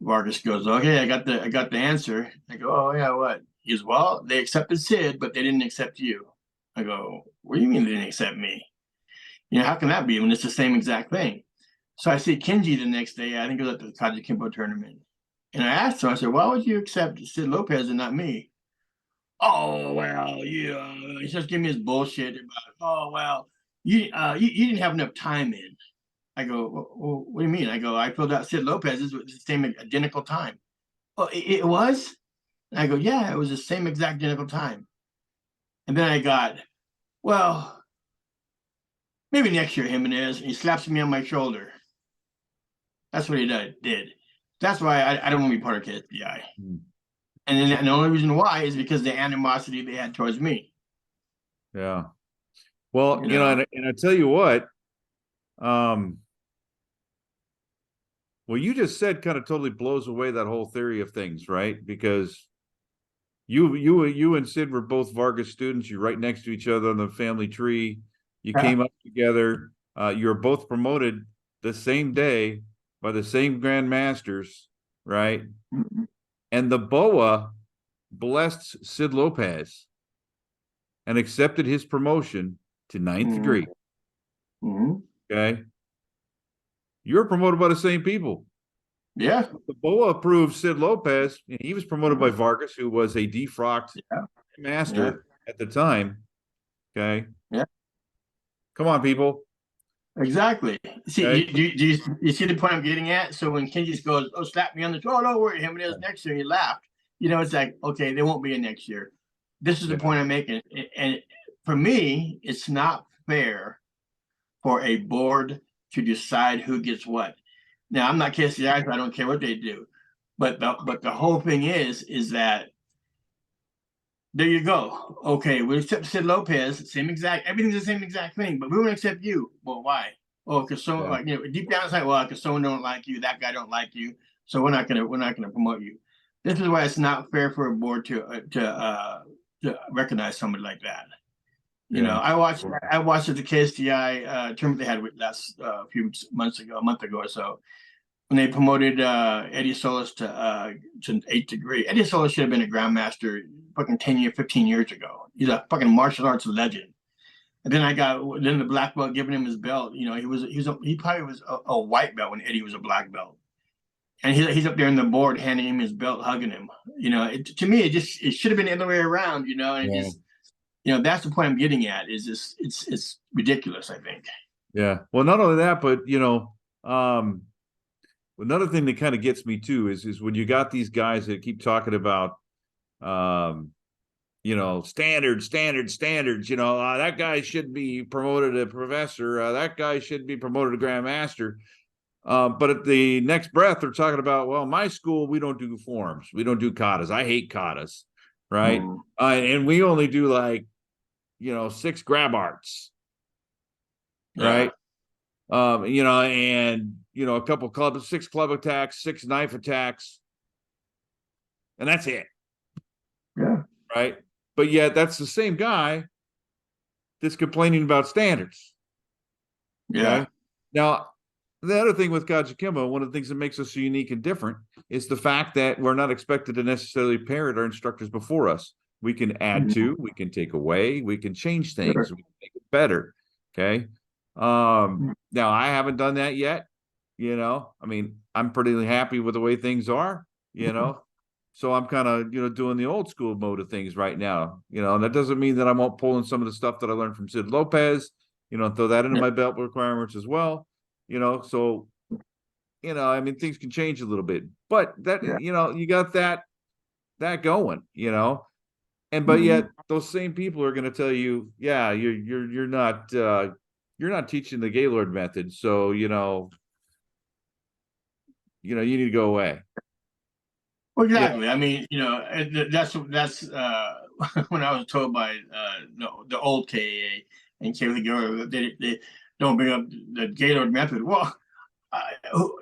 [SPEAKER 2] Vargas goes, okay, I got the answer. I go, oh yeah, what? He goes, well, they accepted Sid, but they didn't accept you. I go, what do you mean they didn't accept me? How can that be when it's the same exact thing? So I see Kenji the next day. I think it was at the KAJUKENBO tournament. And I asked him, I said, why would you accept Sid Lopez and not me? Oh, well, yeah. He's just giving me his bullshit about, oh, well, you didn't have enough time in. I go, well, what do you mean? I go, I filled out Sid Lopez's with the same identical time. Oh, it was? And I go, yeah, it was the same exact identical time. And then I got, well, maybe next year, Hemenes. And he slaps me on my shoulder. That's what he did. That's why I don't want to be part of KSDI. And the only reason why is because the animosity they had towards me.
[SPEAKER 1] Yeah. Well, and I tell you what, what you just said kind of totally blows away that whole theory of things, right? Because you and Sid were both Vargas students. You're right next to each other on the family tree. You came up together. You're both promoted the same day by the same Grandmasters, right?
[SPEAKER 2] Mm-hmm.
[SPEAKER 1] And the BOA blessed Sid Lopez and accepted his promotion to ninth degree.
[SPEAKER 2] Mm-hmm.
[SPEAKER 1] Okay. You're promoted by the same people.
[SPEAKER 2] Yeah.
[SPEAKER 1] The BOA approved Sid Lopez. He was promoted by Vargas, who was a defrocked master at the time. Okay.
[SPEAKER 2] Yeah.
[SPEAKER 1] Come on, people.
[SPEAKER 2] Exactly. See,
[SPEAKER 1] Okay.
[SPEAKER 2] you see the point I'm getting at? So when Ken just goes, "Oh, slap me on the shoulder, don't worry, him it is next year," he laughed. You know, it's like, okay, they won't be in next year. This is the point I'm making. And for me, it's not fair for a board to decide who gets what. Now, I'm not KCI, so I don't care what they do. But the whole thing is that there you go. Okay, we accept Sid Lopez, everything's the same exact thing, but we won't accept you. Well, why? Oh, because like, you know, deep down it's like, well, because someone don't like you, that guy don't like you, so we're not gonna promote you. This is why it's not fair for a board to recognize somebody like that. You know, I watched the KSTI tournament they had last a month ago or so, when they promoted Eddie Solis to 8th degree. Eddie Solis should have been a grandmaster fucking 15 years ago. He's a fucking martial arts legend. And then the black belt giving him his belt. You know, he probably was a white belt when Eddie was a black belt. And he's up there in the board handing him his belt, hugging him. You know, to me, it should have been the other way around, you know, and it just, you know, that's the point I'm getting at, is this, it's ridiculous, I think.
[SPEAKER 1] Yeah. Well, not only that, but, you know, another thing that kind of gets me too is when you got these guys that keep talking about, you know, standards, you know, that guy should be promoted to professor. That guy should be promoted to grandmaster. But at the next breath, they're talking about, well, my school, we don't do forms. We don't do katas. I hate katas. Right. And we only do, like, you know, 6 grab arts. Right. You know, and, you know, 6 club attacks, 6 knife attacks. And that's it.
[SPEAKER 2] Yeah.
[SPEAKER 1] Right. But yet that's the same guy that's complaining about standards.
[SPEAKER 2] Yeah.
[SPEAKER 1] Okay? Now, the other thing with KAJUKENBO, one of the things that makes us so unique and different is the fact that we're not expected to necessarily parrot our instructors before us. We can add to, we can take away, we can change things, we can make it better. Okay. Now I haven't done that yet. You know, I mean, I'm pretty happy with the way things are, you know. So I'm kind of, you know, doing the old school mode of things right now, you know, and that doesn't mean that I won't pull in some of the stuff that I learned from Sid Lopez, you know, throw that into my belt requirements as well, you know. So, you know, I mean, things can change a little bit, but that, you know, you got that going, you know, and but yet those same people are going to tell you, yeah, you're not teaching the Gaylord method, so you know, you need to go away.
[SPEAKER 2] Well, exactly. Yeah. I mean, you know, that's when I was told by the old KAA and Gaylord, they don't bring up the Gaylord method. Well,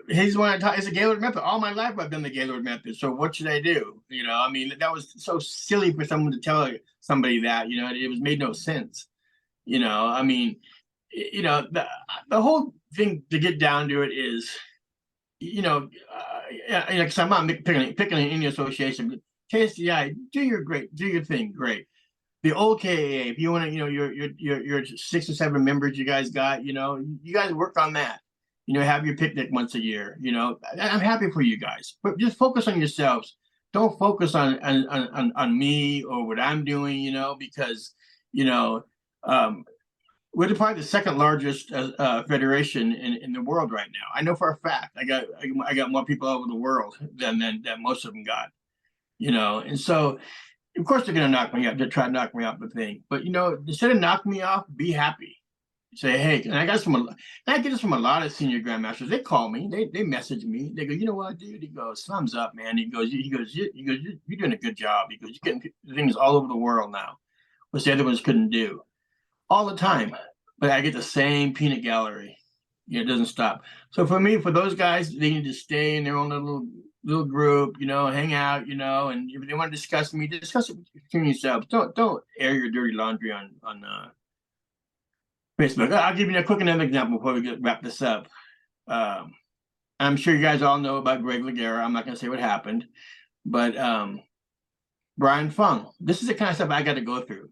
[SPEAKER 2] he's one it's a Gaylord method. All my life I've done the Gaylord method. So what should I do? You know, I mean, that was so silly for someone to tell somebody that. You know, it made no sense. You know, I mean, you know, the whole thing, to get down to it, is, you know, because I'm not picking any association. KSDI, do your thing, great. The old KAA, if you want to, you know, your 6 or 7 members you guys got, you know, you guys work on that. You know, have your picnic once a year. You know, I'm happy for you guys, but just focus on yourselves. Don't focus on me or what I'm doing. You know, because, you know, we're probably the 2nd largest federation in the world right now. I know for a fact. I got more people all over the world than most of them got. You know, and so of course they're gonna knock me up. They try to knock me off the thing, but you know, instead of knocking me off, be happy. Say, hey, and I get this from a lot of senior grandmasters. They call me, they message me. They go, you know what, dude? He goes, thumbs up, man. He goes, you're doing a good job. He goes, you're getting things all over the world now, which the other ones couldn't do. All the time, but I get the same peanut gallery. You know, it doesn't stop. So for me, for those guys, they need to stay in their own little group, you know, hang out, you know, and if they want to discuss me, discuss it between yourselves. Don't air your dirty laundry on Facebook. I'll give you a quick another example before we wrap this up. I'm sure you guys all know about Greg Lagera. I'm not going to say what happened, but Brian Fung. This is the kind of stuff I got to go through.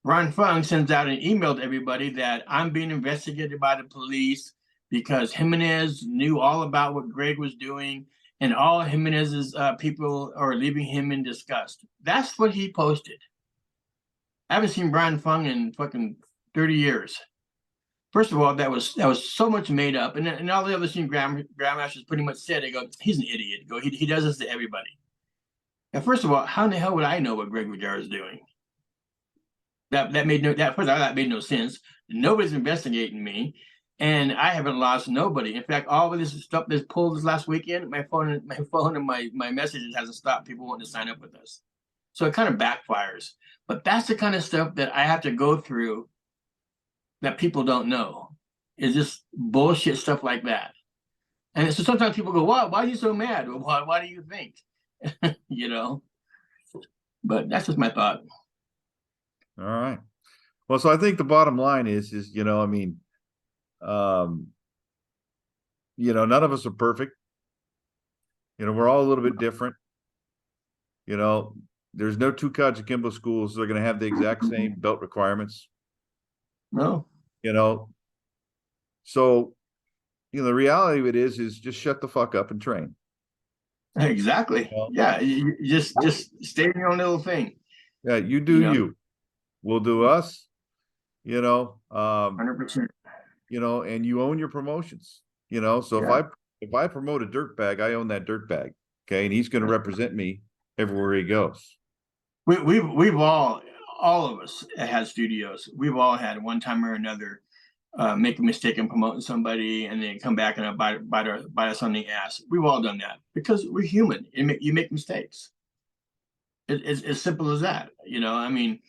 [SPEAKER 2] Brian Fung sends out an email to everybody that I'm being investigated by the police because Hemenes knew all about what Greg was doing, and all Hemenes's people are leaving him in disgust. That's what he posted. I haven't seen Brian Fung in fucking 30 years. First of all, that was so much made up, and all the other senior grandmasters pretty much said, "They go, he's an idiot. Go, he does this to everybody." Now, first of all, how in the hell would I know what Greg Lagera is doing? That made no sense. Nobody's investigating me, and I haven't lost nobody. In fact, all of this stuff that's pulled this last weekend, my phone and my messages hasn't stopped people wanting to sign up with us. So it kind of backfires. But that's the kind of stuff that I have to go through that people don't know. Is just bullshit stuff like that. And so sometimes people go, why are you so mad? Why do you think? You know? But that's just my thought.
[SPEAKER 1] All right. Well, so I think the bottom line is, I mean, none of us are perfect. We're all a little bit different. There's no two KAJUKENBO schools that are going to have the exact same belt requirements.
[SPEAKER 2] No.
[SPEAKER 1] So, the reality of it is just shut the fuck up and train.
[SPEAKER 2] Exactly. Yeah. You just stay in your own little thing.
[SPEAKER 1] Yeah. You do you. We'll do us,
[SPEAKER 2] 100%.
[SPEAKER 1] And you own your promotions, so if I promote a dirt bag, I own that dirt bag. Okay. And he's going to represent me everywhere he goes.
[SPEAKER 2] We've all of us had studios. We've all had one time or another make a mistake in promoting somebody and then come back and bite us on the ass. We've all done that because we're human. You make mistakes. It's as simple as that. I mean,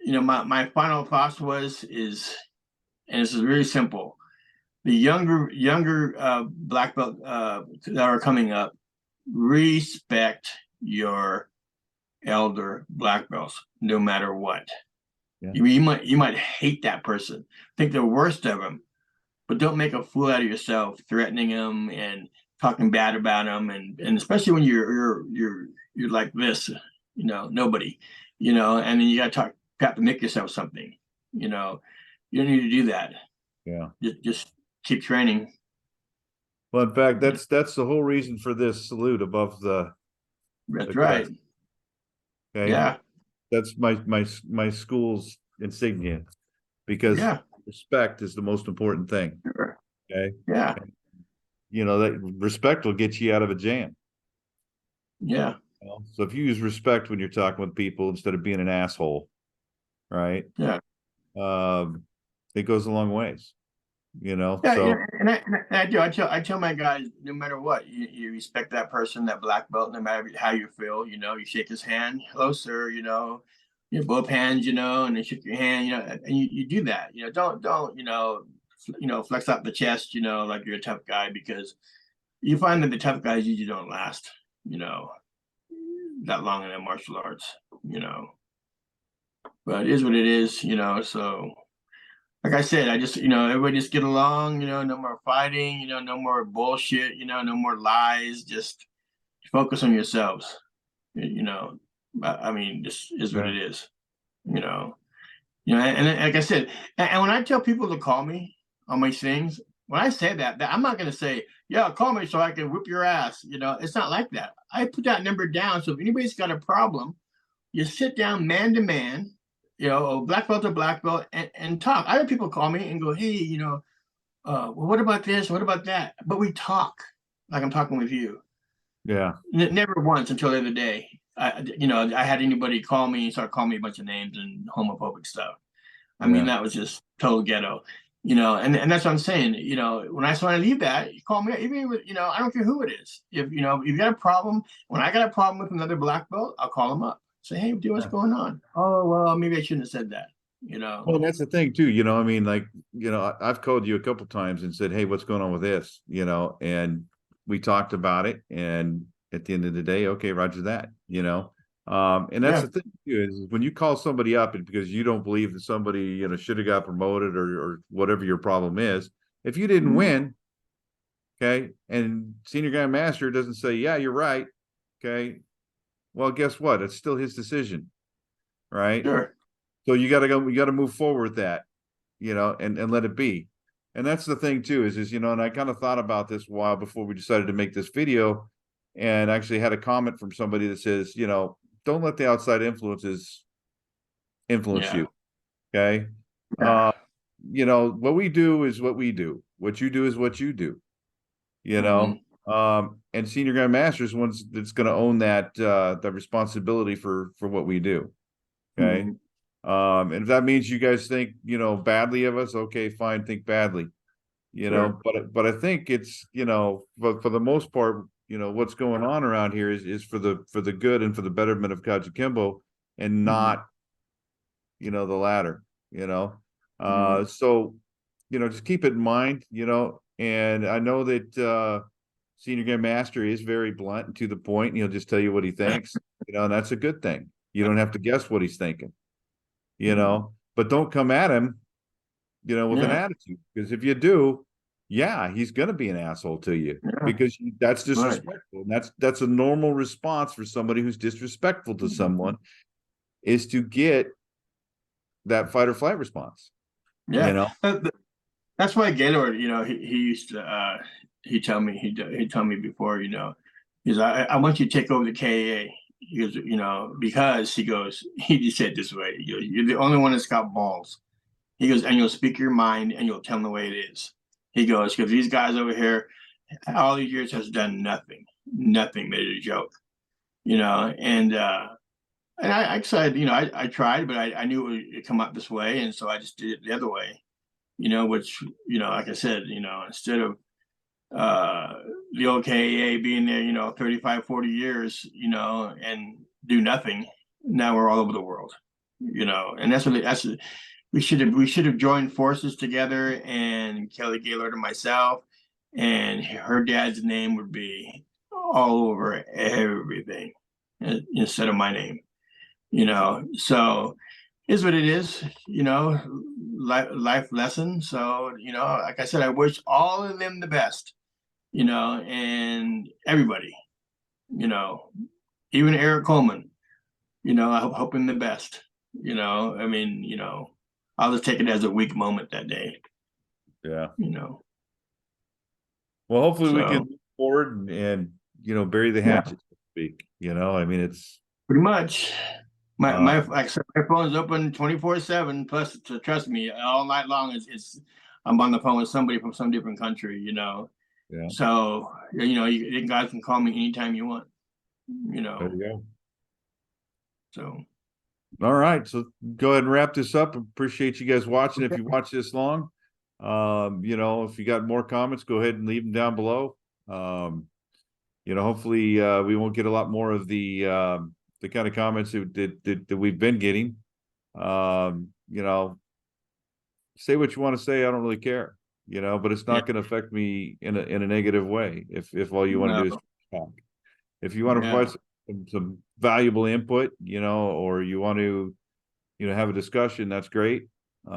[SPEAKER 2] my final thoughts and this is really simple. The younger black belt that are coming up, respect your elder black belts, no matter what. Yeah. You might hate that person, think the worst of them, but don't make a fool out of yourself, threatening them and talking bad about them, and especially when you're like this, nobody, and then you got to have to make yourself something, you don't need to do that.
[SPEAKER 1] Yeah,
[SPEAKER 2] just keep training.
[SPEAKER 1] Well, in fact, that's the whole reason for this salute above the.
[SPEAKER 2] That's right.
[SPEAKER 1] Okay.
[SPEAKER 2] Yeah.
[SPEAKER 1] That's my school's insignia, because respect is the most important thing.
[SPEAKER 2] Sure.
[SPEAKER 1] Okay.
[SPEAKER 2] Yeah.
[SPEAKER 1] And, that respect will get you out of a jam.
[SPEAKER 2] Yeah.
[SPEAKER 1] So if you use respect when you're talking with people instead of being an asshole, right?
[SPEAKER 2] Yeah.
[SPEAKER 1] It goes a long ways.
[SPEAKER 2] Yeah,
[SPEAKER 1] so
[SPEAKER 2] yeah. And I tell my guys, no matter what, you respect that person, that black belt, no matter how you feel, you shake his hand, hello sir, both hands, and then shake your hand, and you do that, don't flex out the chest, like you're a tough guy, because you find that the tough guys usually don't last, that long in their martial arts, but it is what it is, so. Like I said, I just, everybody just get along, no more fighting, no more bullshit, no more lies, just focus on yourselves, I mean, this is what it is, and like I said, and when I tell people to call me on my things, when I say that I'm not going to say, yeah, call me so I can whip your ass, it's not like that. I put that number down, so if anybody's got a problem, you sit down man to man, black belt to black belt, and talk. I have people call me and go, hey, well, what about this? What about that? But we talk like I'm talking with you.
[SPEAKER 1] Yeah.
[SPEAKER 2] Never once until the other day. I had anybody call me and start calling me a bunch of names and homophobic stuff. I mean, that was just total ghetto, and that's what I'm saying. When I leave that, you call me, even with, I don't care who it is. If you've got a problem, when I got a problem with another black belt, I'll call them up. Say, hey, dude, what's going on? Oh, well, maybe I shouldn't have said that,
[SPEAKER 1] Well, that's the thing too, I mean, like, I've called you a couple of times and said, hey, what's going on with this, and we talked about it, and at the end of the day, okay, roger that, And that's the thing too, is when you call somebody up and because you don't believe that somebody, you know, should have got promoted or whatever your problem is, if you didn't win, okay, and senior grandmaster doesn't say, yeah, you're right, okay, well, guess what? It's still his decision, right?
[SPEAKER 2] Sure.
[SPEAKER 1] So you got to go, you got to move forward with that, you know, and let it be. And that's the thing too, is, you know, and I kind of thought about this a while before we decided to make this video, and actually had a comment from somebody that says, you know, don't let the outside influences influence you. Okay. You know, what we do is what we do. What you do is what you do, you know. And senior grandmaster is one that's going to own that the responsibility for what we do. Okay. And if that means you guys think, you know, badly of us, okay, fine, think badly, you know, but I think it's, you know, but for the most part, you know, what's going on around here is for the good and for the betterment of KAJUKENBO, and not, you know, the latter, you know. So, you know, just keep it in mind, you know, and I know that senior grandmaster is very blunt and to the point, and he'll just tell you what he thinks, you know, and that's a good thing. You don't have to guess what he's thinking, you know, but don't come at him, you know, with an attitude, because if you do, yeah, he's going to be an asshole to you, because that's disrespectful. And that's a normal response for somebody who's disrespectful to someone, is to get that fight or flight response.
[SPEAKER 2] Yeah.
[SPEAKER 1] You know,
[SPEAKER 2] that's why Gaylord, you know, he used to, he told me before, you know, he's, I want you to take over the KAA. He goes, you know, because he just said this way, he goes, you're the only one that's got balls. He goes, and you'll speak your mind and you'll tell them the way it is. He goes, because these guys over here, all these years has done nothing, made it a joke, you know. And I said, you know, I tried, but I knew it would come up this way, and so I just did it the other way, you know. Which, you know, like I said, you know, instead of the old KAA being there, you know, 35, 40 years, you know, and do nothing, now we're all over the world, you know. And we should have joined forces together, and Kelly Gaylord and myself, and her dad's name would be all over everything instead of my name, you know. So is what it is, you know, life lesson. So, you know, like I said, I wish all of them the best, you know, and everybody, you know, even Eric Coleman, you know, I hope him the best, you know. I mean, you know, I'll just take it as a weak moment that day.
[SPEAKER 1] Yeah.
[SPEAKER 2] You know.
[SPEAKER 1] Well, hopefully we can move forward and, you know, bury the hatchet, so to speak. You know, I mean, it's
[SPEAKER 2] pretty much my like I said, my phone is open 24/7. Plus, trust me, all night long I'm on the phone with somebody from some different country. You know.
[SPEAKER 1] Yeah.
[SPEAKER 2] So you know, you guys can call me anytime you want. You know.
[SPEAKER 1] There you go.
[SPEAKER 2] So.
[SPEAKER 1] All right, so go ahead and wrap this up. Appreciate you guys watching. If you watch this long, you know, if you got more comments, go ahead and leave them down below. You know, hopefully we won't get a lot more of the kind of comments that we've been getting. You know, say what you want to say. I don't really care, you know, but it's not going to affect me in a negative way if all you want to do is talk. If you want to provide some valuable input, you know, or you want to, you know, have a discussion, that's great. You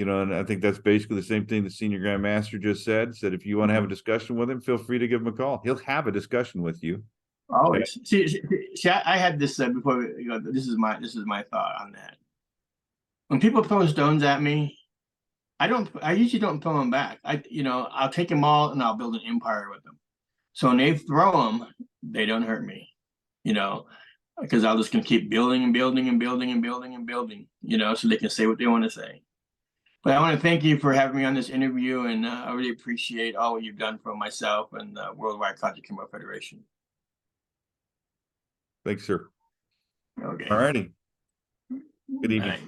[SPEAKER 1] know, and I think that's basically the same thing the senior grandmaster just said if you want to have a discussion with him, feel free to give him a call. He'll have a discussion with you.
[SPEAKER 2] Always. See, I had this before. You know, this is my thought on that. When people throw stones at me, I usually don't throw them back. You know, I'll take them all and I'll build an empire with them. So when they throw them, they don't hurt me, you know, because I'm just going to keep building and building and building and building and building, you know, so they can say what they want to say. But I want to thank you for having me on this interview, and I really appreciate all what you've done for myself and the World Wide Kajukenbo Federation.
[SPEAKER 1] Thanks, sir.
[SPEAKER 2] Okay.
[SPEAKER 1] All righty. Good evening.